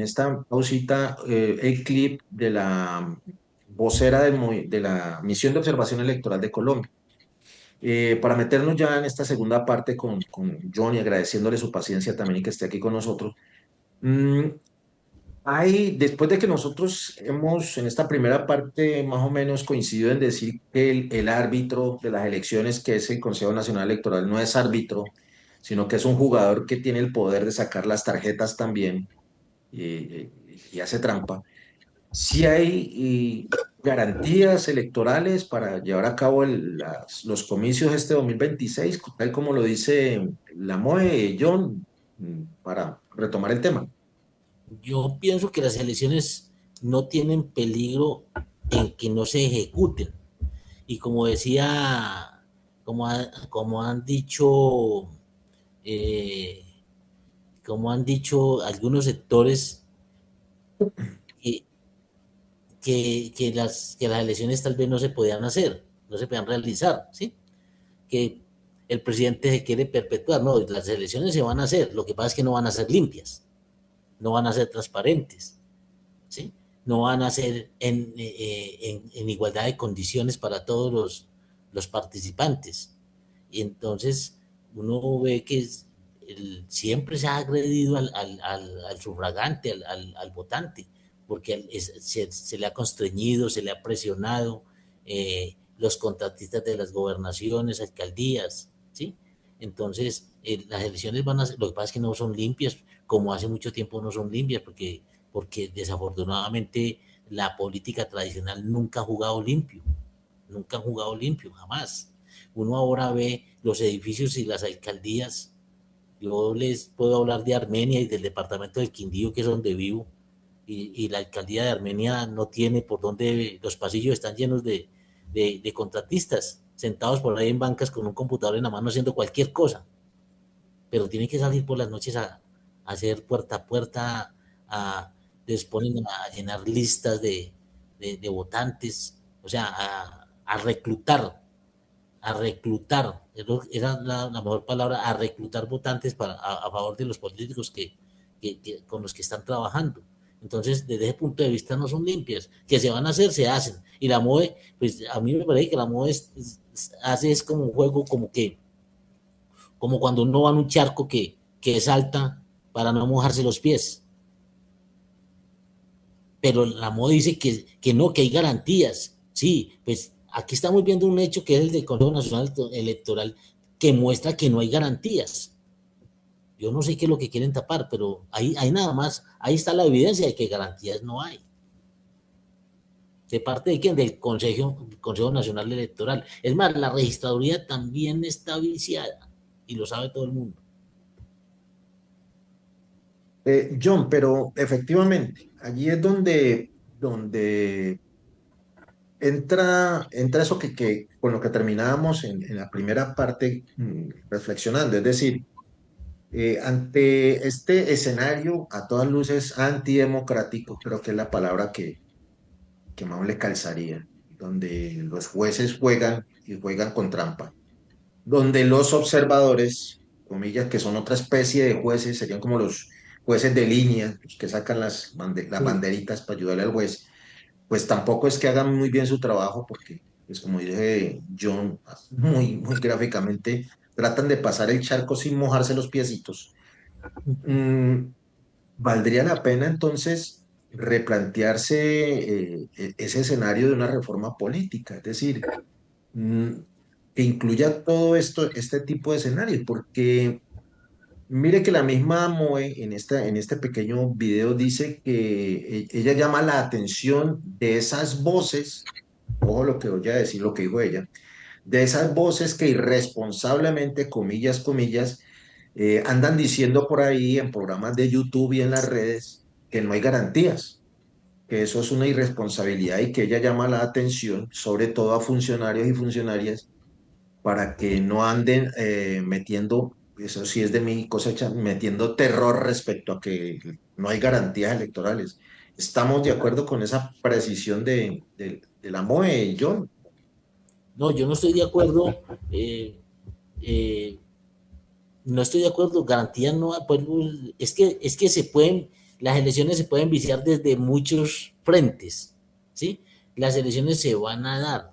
esta pausita el clip de la vocera de la Misión de Observación Electoral de Colombia. Para meternos ya en esta segunda parte con John y agradeciéndole su paciencia también y que esté aquí con nosotros. Después de que nosotros hemos en esta primera parte más o menos coincidido en decir que el árbitro de las elecciones, que es el Consejo Nacional Electoral, no es árbitro, sino que es un jugador que tiene el poder de sacar las tarjetas también y hace trampa. Si hay garantías electorales para llevar a cabo los comicios este 2026, tal como lo dice la MOE, John, para retomar el tema. Yo pienso que las elecciones no tienen peligro en que no se ejecuten. Y como decía, como han dicho, eh, como han dicho algunos sectores, que, que las elecciones tal vez no se podían hacer, no se podían realizar, ¿sí? Que el presidente se quiere perpetuar, no, las elecciones se van a hacer, lo que pasa es que no van a ser limpias, no van a ser transparentes, ¿sí? No van a ser en igualdad de condiciones para todos los participantes. Y entonces uno ve que siempre se ha agredido al sufragante, al votante, porque se le ha constreñido, se le ha presionado, los contratistas de las gobernaciones, alcaldías, ¿sí? Entonces, las elecciones van a ser, lo que pasa es que no son limpias, como hace mucho tiempo no son limpias, porque desafortunadamente la política tradicional nunca ha jugado limpio, nunca han jugado limpio, jamás. Uno ahora ve los edificios y las alcaldías. Yo les puedo hablar de Armenia y del departamento del Quindío, que es donde vivo, y la alcaldía de Armenia no tiene por dónde, los pasillos están llenos de contratistas, sentados por ahí en bancas con un computador en la mano haciendo cualquier cosa, pero tienen que salir por las noches a hacer puerta a puerta, les ponen a llenar listas de votantes, o sea, a reclutar, era la mejor palabra, a reclutar votantes a favor de los políticos con los que están trabajando. Entonces, desde ese punto de vista no son limpias. Que se van a hacer, se hacen. Y la MOE, pues a mí me parece que la MOE es como un juego como cuando uno va en un charco que salta para no mojarse los pies. Pero la MOE dice que no, que hay garantías. Sí, pues aquí estamos viendo un hecho que es el del Consejo Nacional Electoral que muestra que no hay garantías. Yo no sé qué es lo que quieren tapar, pero ahí nada más, ahí está la evidencia de que garantías no hay. ¿De parte de quién? Del Consejo Nacional Electoral. Es más, la registraduría también está viciada y lo sabe todo el mundo. John, pero efectivamente, allí es donde entra eso con lo que terminábamos en la primera parte reflexionando, es decir, ante este escenario a todas luces antidemocrático, creo que es la palabra que más le calzaría, donde los jueces juegan y juegan con trampa, donde los observadores, comillas, que son otra especie de jueces, serían como los jueces de línea, los que sacan las banderitas para ayudarle al juez, pues tampoco es que hagan muy bien su trabajo, porque, pues como dice John, muy gráficamente, tratan de pasar el charco sin mojarse los piecitos. ¿Valdría la pena entonces replantearse ese escenario de una reforma política? Es decir, mm, que incluya todo esto, este tipo de escenarios, porque mire que la misma Moe en este pequeño video dice que ella llama la atención de esas voces, ojo lo que voy a decir, lo que dijo ella, de esas voces que irresponsablemente, comillas, comillas, andan diciendo por ahí en programas de YouTube y en las redes que no hay garantías, que eso es una irresponsabilidad y que ella llama la atención, sobre todo a funcionarios y funcionarias, para que no anden metiendo, eso sí es de mi cosecha, metiendo terror respecto a que no hay garantías electorales. ¿Estamos de acuerdo con esa precisión de la MOE, John? No, yo no estoy de acuerdo. Eh, no estoy de acuerdo. Garantías no, pues, es que las elecciones se pueden viciar desde muchos frentes, ¿sí? Las elecciones se van a dar,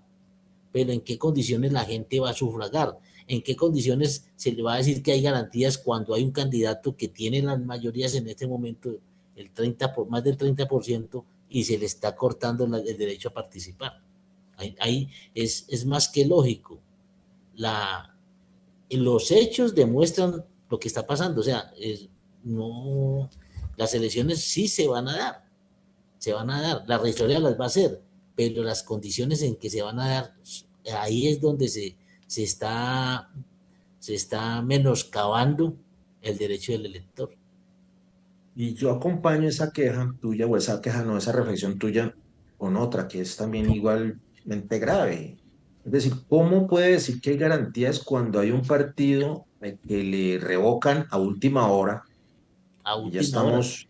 pero ¿en qué condiciones la gente va a sufragar? ¿En qué condiciones se le va a decir que hay garantías cuando hay un candidato que tiene las mayorías en este momento, más del 30%, y se le está cortando el derecho a participar? Ahí es más que lógico. Los hechos demuestran lo que está pasando. O sea, no, las elecciones sí se van a dar, la registraduría las va a hacer, pero las condiciones en que se van a dar, ahí es donde se está menoscabando el derecho del elector. Y yo acompaño esa queja tuya, o esa queja, no, esa reflexión tuya, con otra que es también igualmente grave. Es decir, ¿cómo puede decir que hay garantías cuando hay un partido que le revocan a última hora? A Y ya última hora. estamos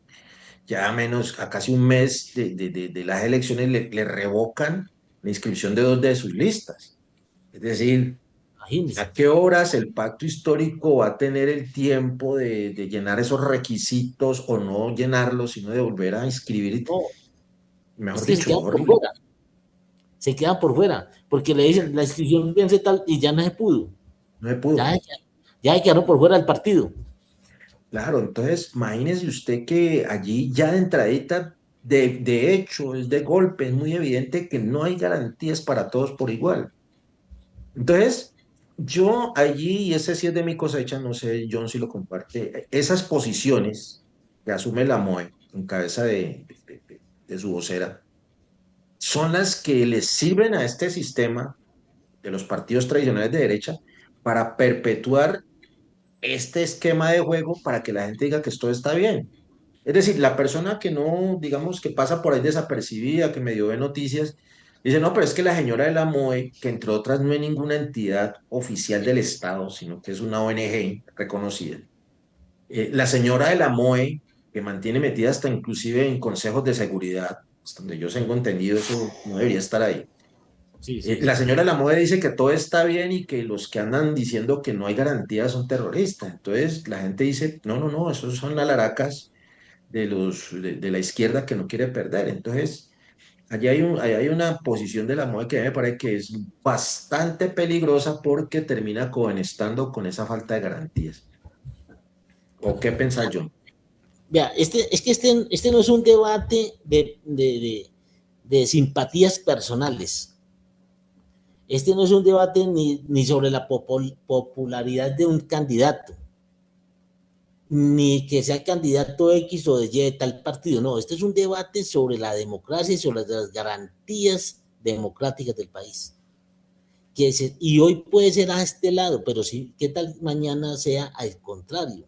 ya a menos, a casi un mes de las elecciones, le revocan la inscripción de dos de sus listas. Es decir, Imagínense. ¿a qué horas el pacto histórico va a tener el tiempo de llenar esos requisitos o no llenarlos, sino de volver a inscribir? No, Mejor es que se dicho, quedan por horrible. fuera. Se quedan por fuera, porque le dicen la inscripción vence tal y ya no se pudo. No se pudo. Ya se quedaron por fuera del partido. Claro, entonces imagínese usted que allí ya de entradita, de hecho, es de golpe, es muy evidente que no hay garantías para todos por igual. Entonces, yo allí, y ese sí es de mi cosecha, no sé, John, si lo comparte, esas posiciones que asume la MOE en cabeza de su vocera, son las que le sirven a este sistema de los partidos tradicionales de derecha para perpetuar este esquema de juego para que la gente diga que esto está bien. Es decir, la persona que no, digamos, que pasa por ahí desapercibida, que medio ve noticias, dice, no, pero es que la señora de la MOE, que entre otras no es ninguna entidad oficial del Estado, sino que es una ONG reconocida, la señora de la MOE, que mantiene metida hasta inclusive en consejos de seguridad, hasta donde yo tengo entendido, eso no debería estar ahí. Sí, La señora de la MOE dice que todo está bien y que los que andan diciendo que no hay garantías son terroristas. Entonces la gente dice, no, no, no, esos son lalaracas de la izquierda que no quiere perder. Entonces, allí hay una posición de la MOE que me parece que es bastante peligrosa porque termina cohenestando con esa falta de garantías. ¿O qué pensás, John? Vea, este no es un debate de simpatías personales. Este no es un debate ni sobre la popularidad de un candidato, ni que sea candidato X o de Y de tal partido. No, este es un debate sobre la democracia y sobre las garantías democráticas del país. Y hoy puede ser a este lado, pero sí, ¿qué tal mañana sea al contrario?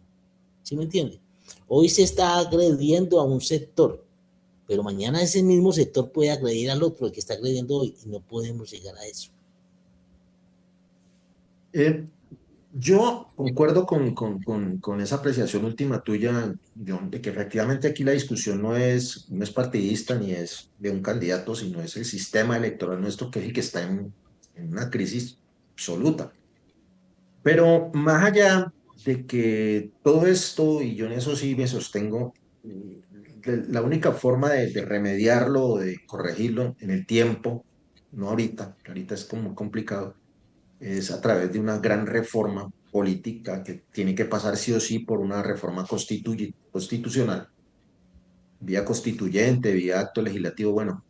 ¿Sí me entiende? Hoy se está agrediendo a un sector, pero mañana ese mismo sector puede agredir al otro, el que está agrediendo hoy, y no podemos llegar a eso. Yo concuerdo con esa apreciación última tuya, John, de que efectivamente aquí la discusión no es partidista ni es de un candidato, sino es el sistema electoral nuestro que es el que está en una crisis absoluta. Pero más allá de que todo esto, y yo en eso sí me sostengo, la única forma de remediarlo o de corregirlo en el tiempo, no ahorita, que ahorita es como complicado, es a través de una gran reforma política que tiene que pasar sí o sí por una reforma constitucional, vía constituyente, vía acto legislativo, bueno,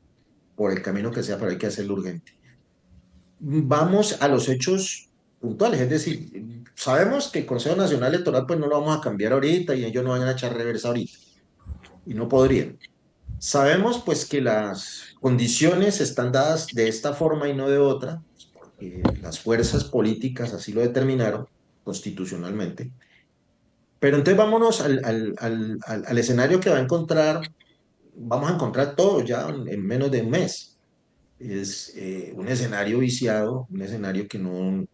por el camino que sea, pero hay que hacerlo urgente. Vamos a los hechos puntuales, es decir, sabemos que el Consejo Nacional Electoral pues no lo vamos a cambiar ahorita y ellos no van a echar reversa ahorita, y no podrían. Sabemos pues que las condiciones están dadas de esta forma y no de otra, porque las fuerzas políticas así lo determinaron constitucionalmente. Pero entonces vámonos al escenario que va a encontrar, vamos a encontrar todo ya en menos de un mes. Es un escenario viciado, un escenario que no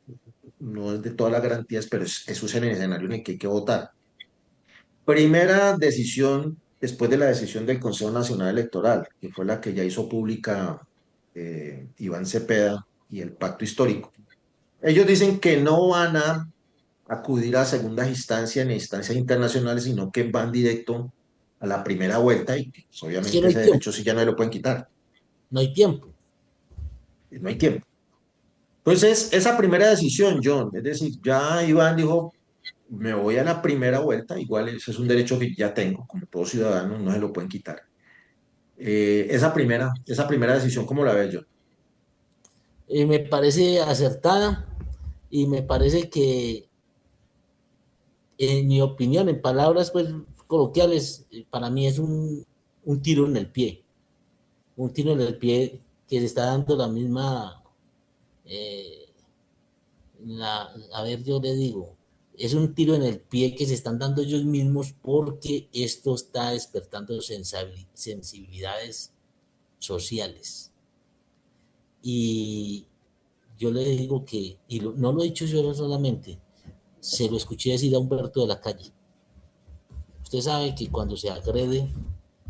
es de todas las garantías, pero es un escenario en el que hay que votar. Primera decisión después de la decisión del Consejo Nacional Electoral, que fue la que ya hizo pública Iván Cepeda y el Pacto Histórico. Ellos dicen que no van a acudir a segundas instancias ni instancias internacionales, sino que van directo a la primera vuelta y pues, Es que obviamente no hay ese tiempo. derecho sí ya no lo pueden quitar. No hay tiempo. No hay tiempo. Entonces, esa primera decisión, John, es decir, ya Iván dijo, me voy a la primera vuelta, igual ese es un derecho que ya tengo, como todo ciudadano, no se lo pueden quitar. Esa primera decisión, ¿cómo la ves, John? Me parece acertada y me parece que en mi opinión, en palabras pues coloquiales, para mí es un tiro en el pie. Un tiro en el pie que le está dando la misma, eh, a ver, yo le digo, es un tiro en el pie que se están dando ellos mismos porque esto está despertando sensibilidades sociales. Y yo le digo que, y no lo he dicho yo solamente, se lo escuché decir a Humberto de la Calle. Usted sabe que cuando se agrede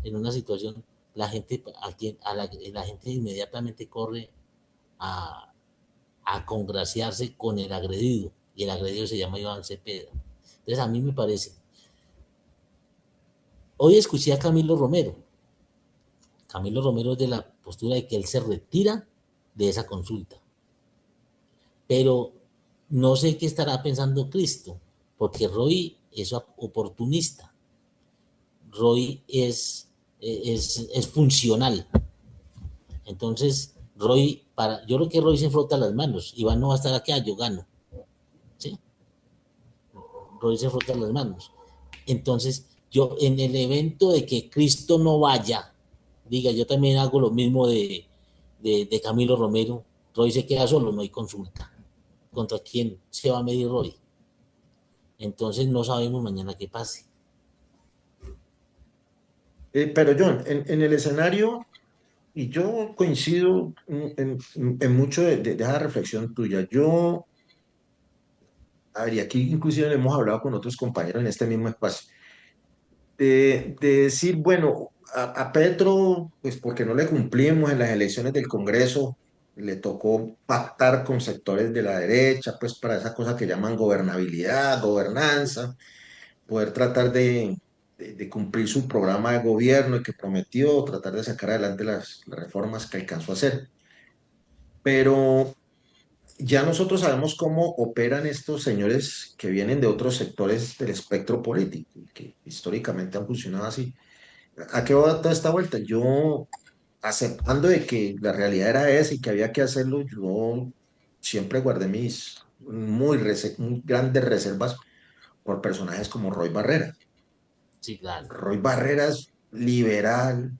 en una situación, la gente, la gente inmediatamente corre a, a congraciarse con el agredido, y el agredido se llama Iván Cepeda. Entonces, a mí me parece. Hoy escuché a Camilo Romero. Camilo Romero es de la postura de que él se retira de esa consulta. Pero no sé qué estará pensando Cristo, porque Roy es oportunista. Roy es funcional. Entonces, yo creo que Roy se frota las manos. Iván no va a estar acá, yo gano. ¿Sí? Roy se frota las manos. Entonces, yo en el evento de que Cristo no vaya, diga, yo también hago lo mismo de Camilo Romero, Roy se queda solo, no hay consulta. ¿Contra quién se va a medir Roy? Entonces no sabemos mañana qué pase. Pero John, en el escenario, y yo coincido en mucho de esa reflexión tuya, a ver, y aquí inclusive hemos hablado con otros compañeros en este mismo espacio, de decir, bueno, a Petro, pues porque no le cumplimos en las elecciones del Congreso, le tocó pactar con sectores de la derecha, pues para esa cosa que llaman gobernabilidad, gobernanza, poder tratar de cumplir su programa de gobierno y que prometió, tratar de sacar adelante las reformas que alcanzó a hacer. Pero ya nosotros sabemos cómo operan estos señores que vienen de otros sectores del espectro político, y que históricamente han funcionado así. ¿A qué va toda esta vuelta? Yo, aceptando de que la realidad era esa y que había que hacerlo, yo siempre guardé mis muy grandes reservas por personajes como Roy Barrera. Sí, claro. Roy Barrera es liberal,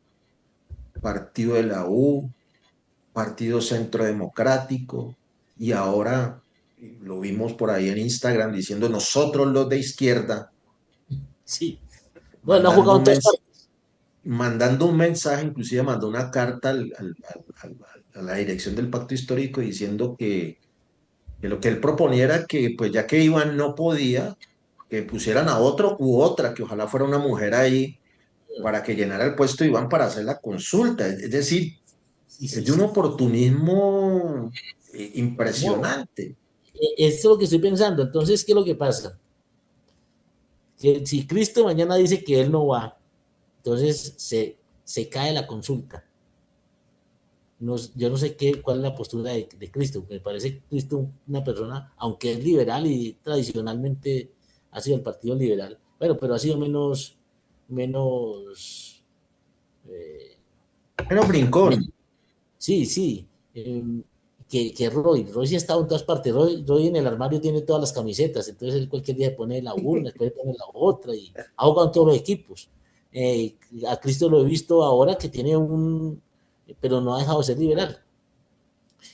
partido de la U, partido centro democrático, y ahora lo vimos por ahí en Instagram diciendo nosotros los de izquierda, Sí. Bueno, ha mandando jugado un en todas mensaje, partes. mandando un mensaje, inclusive mandó una carta a la dirección del pacto histórico diciendo que lo que él proponía era que, pues ya que Iván no podía, que pusieran a otro u otra, que ojalá fuera una mujer ahí para que llenara el puesto de Iván para hacer la consulta. Es decir, Sí, es sí, de un sí. oportunismo No, impresionante. esto es lo que estoy pensando. Entonces, ¿qué es lo que pasa? Que si Cristo mañana dice que él no va, entonces se cae la consulta. No, yo no sé cuál es la postura de Cristo. Me parece Cristo una persona, aunque es liberal y tradicionalmente ha sido el partido liberal, bueno, pero ha sido menos, eh, Bueno, brincón. sí, sí, que Roy. Roy sí ha estado en todas partes. Roy en el armario tiene todas las camisetas, entonces él cualquier día pone la una, después pone la otra y ha jugado en todos los equipos. Eh, a Cristo lo he visto ahora que tiene pero no ha dejado de ser liberal.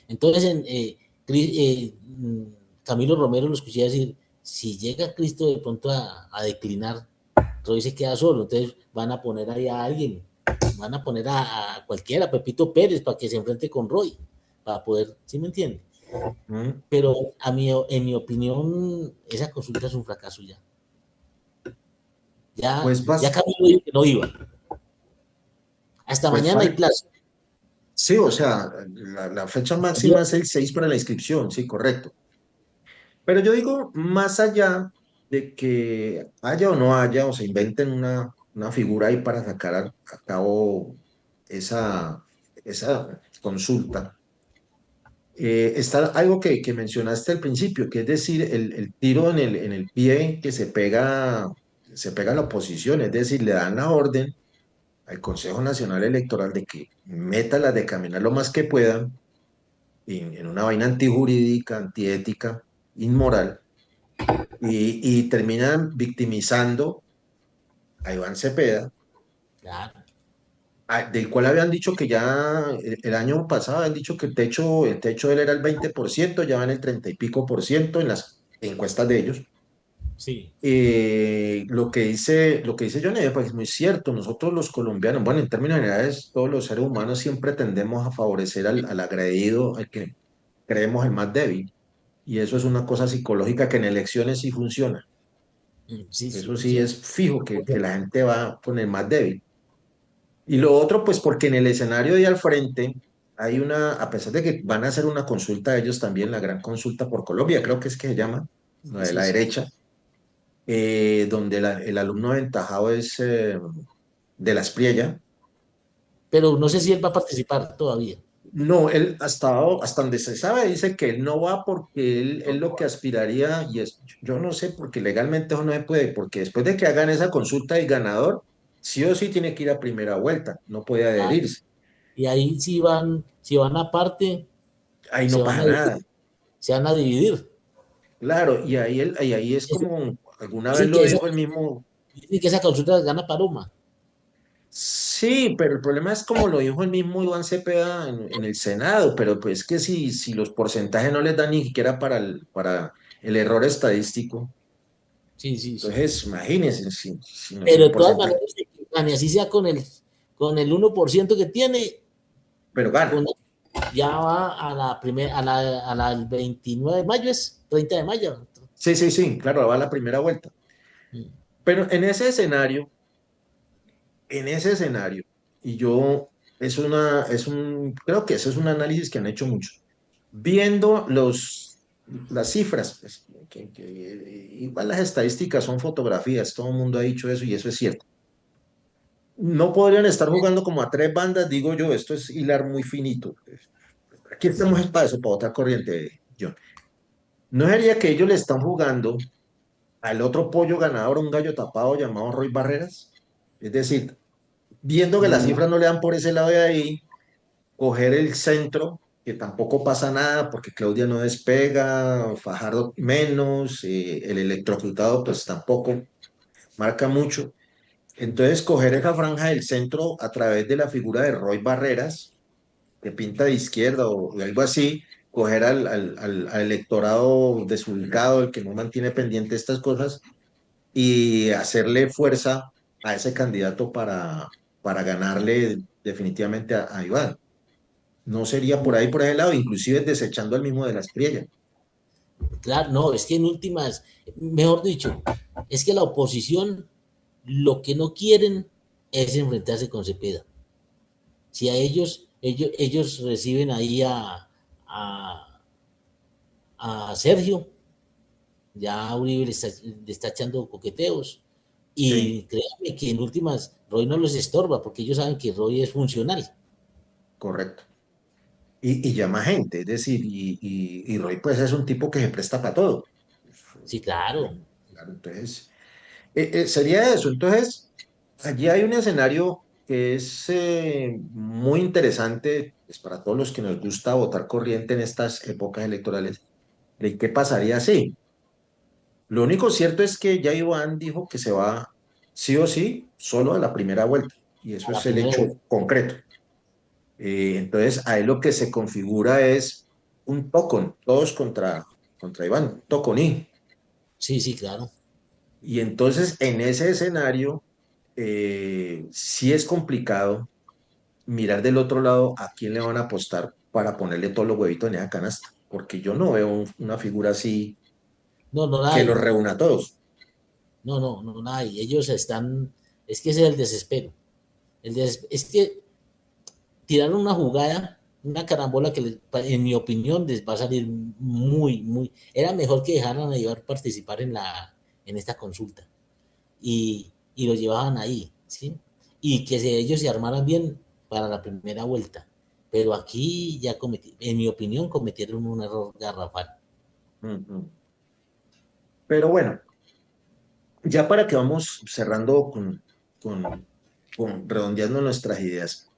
Entonces, Camilo Romero lo escuché decir, si llega Cristo de pronto a declinar, Roy se queda solo, entonces van a poner ahí a alguien, van a poner a cualquiera, a Pepito Pérez, para que se enfrente con Roy, para poder, ¿sí me entiende? Pero en mi opinión, esa consulta es un fracaso ya. Pues Ya vas, Camilo dijo que no iba. Hasta pues mañana hay plazo. sí, o sea, la fecha máxima es el 6 para la inscripción, sí, correcto. Pero yo digo, más allá de que haya o no haya, o se inventen una figura ahí para sacar a cabo esa consulta, está algo que mencionaste al principio, que es decir, el tiro en el pie que se pega a la oposición, es decir, le dan la orden al Consejo Nacional Electoral de que meta las de caminar lo más que puedan en una vaina antijurídica, antiética, inmoral, y terminan victimizando a Iván Cepeda, Claro. del cual habían dicho que ya el año pasado habían dicho que el techo de él era el 20%, ya van el 30 y pico por ciento en las encuestas de ellos. Sí. Lo que dice Johnny pues es muy cierto. Nosotros los colombianos, bueno, en términos generales, todos los seres humanos siempre tendemos a favorecer al agredido, al que creemos el más débil. Y eso es una cosa psicológica que en elecciones sí funciona. Sí, sí, Eso sí funciona. es fijo, que la gente va con el más débil. Y lo otro, pues porque en el escenario de al frente hay a pesar de que van a hacer una consulta ellos también, la gran consulta por Colombia, creo que es que se llama, la Sí, de sí, la sí. derecha, donde el alumno aventajado es de la Espriella. Pero no sé si él va a participar todavía. No, él hasta donde se sabe dice que él no va porque él lo que aspiraría, yo no sé, porque legalmente eso no se puede, porque después de que hagan esa consulta el ganador, sí o sí tiene que ir a primera vuelta, no puede Ah, adherirse. y ahí si van aparte, Ahí se no van pasa a nada. dividir. Se van a dividir. Claro, y ahí es como alguna vez Dicen lo que esa, dijo el mismo. dicen que esa consulta gana Paloma. Sí, pero el problema es como lo dijo el mismo Iván Cepeda en el Senado, pero pues que si los porcentajes no les dan ni siquiera para el error estadístico, Sí, sí, sí. entonces imagínense si Pero el de todas porcentaje, maneras, y así sea con el 1% que tiene, pero gana. con, ya va a la 29 de mayo, es 30 de mayo. Sí, sí, sí, claro, va a la primera vuelta. Pero en ese escenario, y yo, creo que eso es un análisis que han hecho muchos. Viendo las cifras, pues, igual las estadísticas son fotografías, todo el mundo ha dicho eso y eso es cierto. No podrían estar jugando como a tres bandas, digo yo, esto es hilar muy finito. Aquí estamos es para eso, para otra corriente, John. ¿No sería que ellos le están jugando al otro pollo ganador, un gallo tapado llamado Roy Barreras? Es decir, viendo que las Mm, cifras no le dan por ese lado de ahí, coger el centro, que tampoco pasa nada porque Claudia no despega, Fajardo menos, el electrocutado pues tampoco marca mucho. Entonces coger esa franja del centro a través de la figura de Roy Barreras, que pinta de izquierda o algo así, coger al electorado desubicado, el que no mantiene pendiente estas cosas, y hacerle fuerza a ese candidato para ganarle definitivamente a Iván. No sería por ese lado, inclusive desechando al mismo de las Espriella. claro, no, es que en últimas, mejor dicho, es que la oposición lo que no quieren es enfrentarse con Cepeda. Si a ellos reciben ahí a, a Sergio, ya Uribe le está echando coqueteos. Sí, Y créanme que en últimas Roy no les estorba porque ellos saben que Roy es funcional. correcto. Y llama gente, es decir, y Roy pues es un tipo que se presta para todo. Sí, claro. Claro, entonces, sería eso. Entonces, allí hay un escenario que es muy interesante pues, para todos los que nos gusta votar corriente en estas épocas electorales, de qué pasaría si. Lo único cierto es que ya Iván dijo que se va sí o sí solo a la primera vuelta, y A eso la es el primera hecho vuelta. concreto. Entonces, ahí lo que se configura es un tocón, todos contra Iván, toconí. Sí, sí, claro. Y entonces, en ese escenario, sí es complicado mirar del otro lado a quién le van a apostar para ponerle todos los huevitos en esa canasta, porque yo no veo una figura así No, no la que los hay. reúna a todos. No, no, no la hay. Ellos están. Es que ese es el desespero. Es que tiraron una jugada, una carambola que en mi opinión les va a salir muy, muy. Era mejor que dejaran a llevar participar en esta consulta y lo llevaban ahí, ¿sí? Y que ellos se armaran bien para la primera vuelta. Pero aquí ya en mi opinión, cometieron un error garrafal. Ujú. Pero bueno, ya para que vamos cerrando con redondeando nuestras ideas.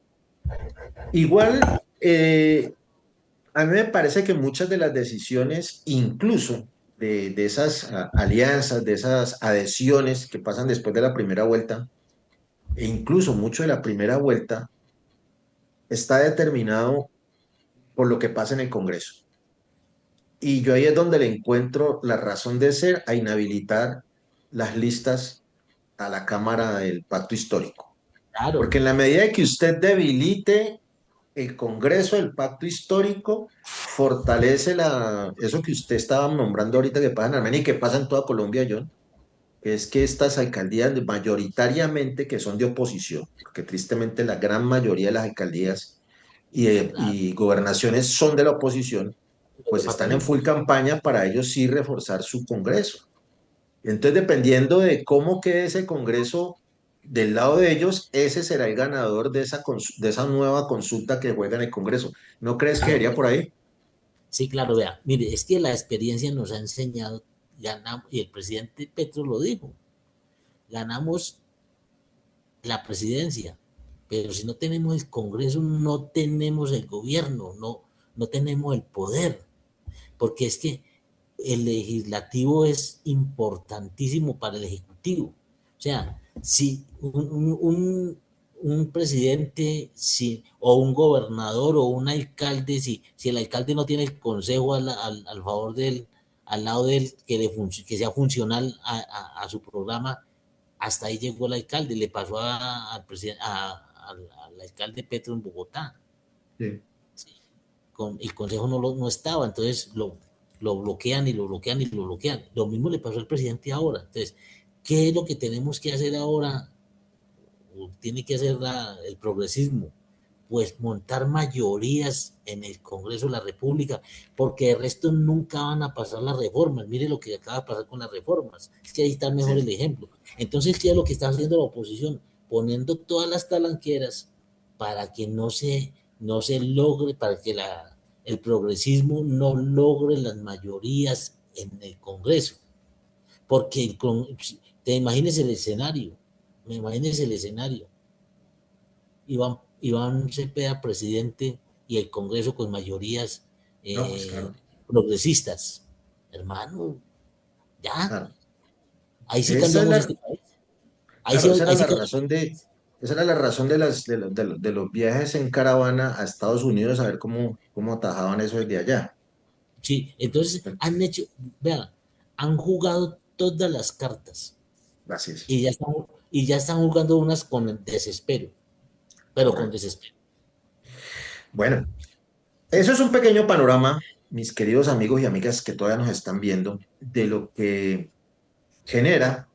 Igual, a mí me parece que muchas de las decisiones, incluso de esas alianzas, de esas adhesiones que pasan después de la primera vuelta, e incluso mucho de la primera vuelta, está determinado por lo que pasa en el Congreso. Y yo ahí es donde le encuentro la razón de ser a inhabilitar las listas a la Cámara del Pacto Histórico. Claro, Porque en la medida de que usted debilite el Congreso del Pacto Histórico, fortalece eso que usted estaba nombrando ahorita que pasa en Armenia y que pasa en toda Colombia, John, que es que estas alcaldías mayoritariamente que son de oposición, porque tristemente la gran mayoría de las alcaldías claro, y gobernaciones son de la oposición, los pues están en full departamentos. campaña para ellos sí reforzar su Congreso. Entonces, dependiendo de cómo quede ese Congreso del lado de ellos, ese será el ganador de esa nueva consulta que juega en el Congreso. ¿No crees que sería por ahí? Sí, claro, vea, mire, es que la experiencia nos ha enseñado, ganamos, y el presidente Petro lo dijo, ganamos la presidencia, pero si no tenemos el Congreso, no tenemos el gobierno, no tenemos el poder, porque es que el legislativo es importantísimo para el ejecutivo. O sea, si un presidente o un gobernador o un alcalde, si el alcalde no tiene el consejo al favor de él, al lado de él, que sea funcional a su programa, hasta ahí llegó el alcalde, le pasó al alcalde Petro en Bogotá. Sí. El consejo no estaba, entonces lo bloquean y lo bloquean y lo bloquean. Lo mismo le pasó al presidente ahora. Entonces, ¿qué es lo que tenemos que hacer ahora? O tiene que hacer el progresismo, pues montar mayorías en el Congreso de la República, porque el resto nunca van a pasar las reformas. Mire lo que acaba de pasar con las reformas. Es que ahí está mejor Sí. el ejemplo. Entonces, ¿qué es lo que está haciendo la oposición? Poniendo todas las talanqueras para que no se logre, para que el progresismo no logre las mayorías en el Congreso. Porque te imagines el escenario, me imagines el escenario. Iván Cepeda presidente y el Congreso con mayorías No, pues eh, claro, progresistas. Hermano, ya, claro. ahí sí Esa es cambiamos la, este país. claro, esa era Ahí sí la cambiamos. razón esa era la razón de los viajes en caravana a Estados Unidos, a ver cómo atajaban eso desde allá. Sí, entonces han hecho, vean, han jugado todas las cartas Así es, y y ya están jugando unas con desespero, pero con correcto. desespero. Bueno, eso es un pequeño panorama, mis queridos amigos y amigas que todavía nos están viendo, de lo que genera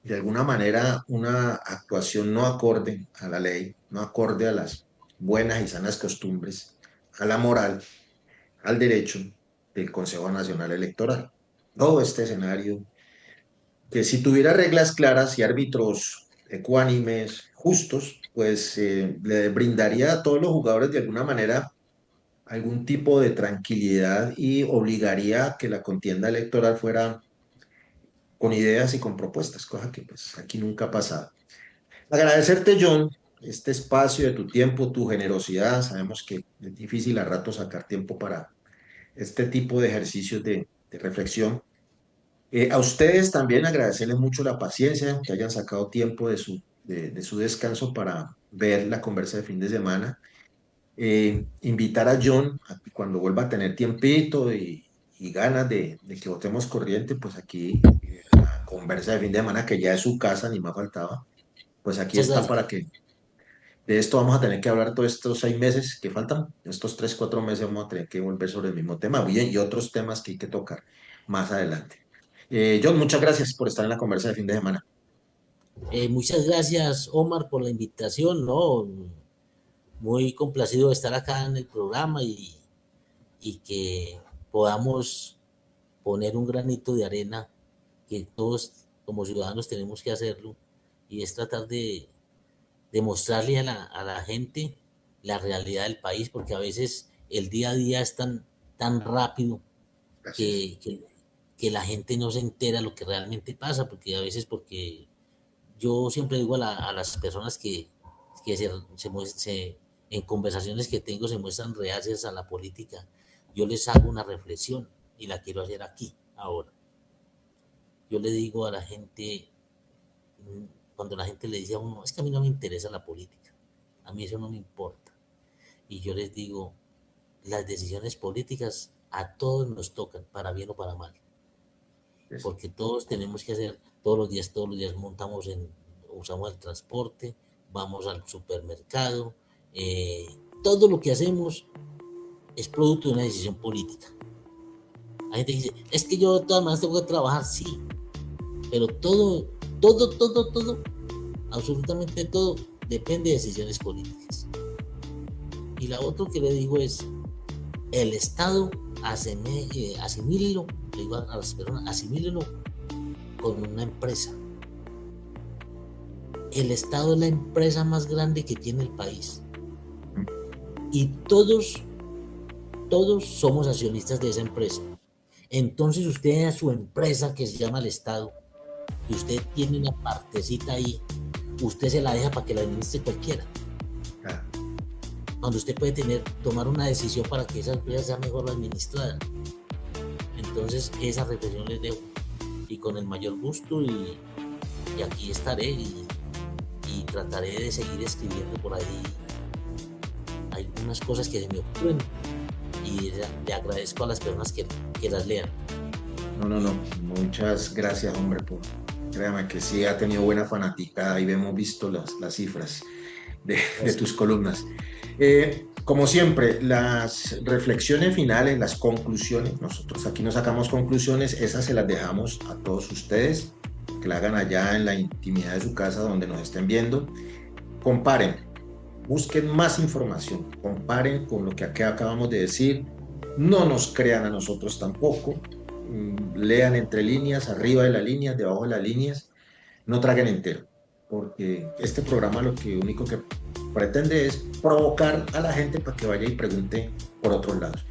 de alguna manera una actuación no acorde a la ley, no acorde a las buenas y sanas costumbres, a la moral, al derecho del Consejo Nacional Electoral. Todo este escenario, que si tuviera reglas claras y árbitros ecuánimes, justos, pues le brindaría a todos los jugadores de alguna manera algún tipo de tranquilidad y obligaría a que la contienda electoral fuera con ideas y con propuestas, cosa que pues aquí nunca ha pasado. Agradecerte, John, este espacio de tu tiempo, tu generosidad. Sabemos que es difícil a rato sacar tiempo para este tipo de ejercicios de reflexión. A ustedes también agradecerles mucho la paciencia, que hayan sacado tiempo de su descanso para ver la conversa de fin de semana. Invitar a John a que cuando vuelva a tener tiempito y ganas de que votemos corriente, pues aquí la conversa de fin de semana, que ya es su casa, ni más faltaba, pues aquí Muchas está gracias. para que de esto vamos a tener que hablar todos estos 6 meses que faltan, estos 3, 4 meses vamos a tener que volver sobre el mismo tema, bien, y otros temas que hay que tocar más adelante. John, muchas gracias por estar en la conversa de fin de semana. Muchas gracias, Omar, por la invitación, ¿no? Muy complacido de estar acá en el programa y que podamos poner un granito de arena que todos como ciudadanos tenemos que hacerlo y es tratar de mostrarle a la gente la realidad del país, porque a veces el día a día es tan rápido Gracias. que, que la gente no se entera lo que realmente pasa, porque a veces porque yo siempre digo a las personas que en conversaciones que tengo se muestran reacias a la política, yo les hago una reflexión y la quiero hacer aquí, ahora. yo le digo a la gente, cuando la gente le dice a uno, es que a mí no me interesa la política, a mí eso no me importa. Y yo les digo, las decisiones políticas a todos nos tocan, para bien o para mal. Porque todos tenemos que hacer, todos los días usamos el transporte, vamos al supermercado, todo lo que hacemos es producto de una decisión política. Hay gente que dice, es que yo de todas maneras tengo que trabajar, sí, pero todo, absolutamente todo, depende de decisiones políticas. Y la otra que le digo es, el Estado, asimílelo, le digo a las personas, asimílelo con una empresa. El Estado es la empresa más grande que tiene el país. Y todos somos accionistas de esa empresa. Entonces usted a su empresa que se llama el Estado, y usted tiene una partecita ahí, usted se la deja para que la administre cualquiera. Cuando usted puede tomar una decisión para que esa empresa sea mejor administrada. Entonces esa reflexión les dejo, y con el mayor gusto, y aquí estaré, y trataré de seguir escribiendo por ahí algunas cosas que se me ocurren, y le agradezco a las personas que las lean. No, muchas gracias, hombre, créame que sí ha tenido buena fanaticada y hemos visto las cifras de tus columnas. Como siempre, las reflexiones finales, las conclusiones, nosotros aquí no sacamos conclusiones, esas se las dejamos a todos ustedes, que la hagan allá en la intimidad de su casa donde nos estén viendo. Comparen, busquen más información, comparen con lo que aquí acabamos de decir, no nos crean a nosotros tampoco, lean entre líneas, arriba de las líneas, debajo de las líneas, no traguen entero, porque este programa lo único que pretende es provocar a la gente para que vaya y pregunte por otros lados.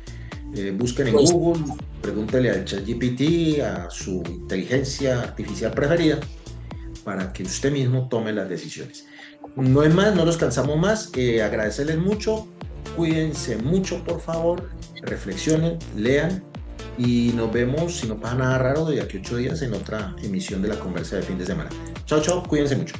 Busquen en Google, pregúntele al ChatGPT, a su inteligencia artificial preferida, para que usted mismo tome las decisiones. No es más, no los cansamos más, agradecerles mucho, cuídense mucho por favor, reflexionen, lean, y nos vemos, si no pasa nada raro, de aquí a 8 días en otra emisión de La Conversa de Fin de Semana. Chao, cuídense mucho.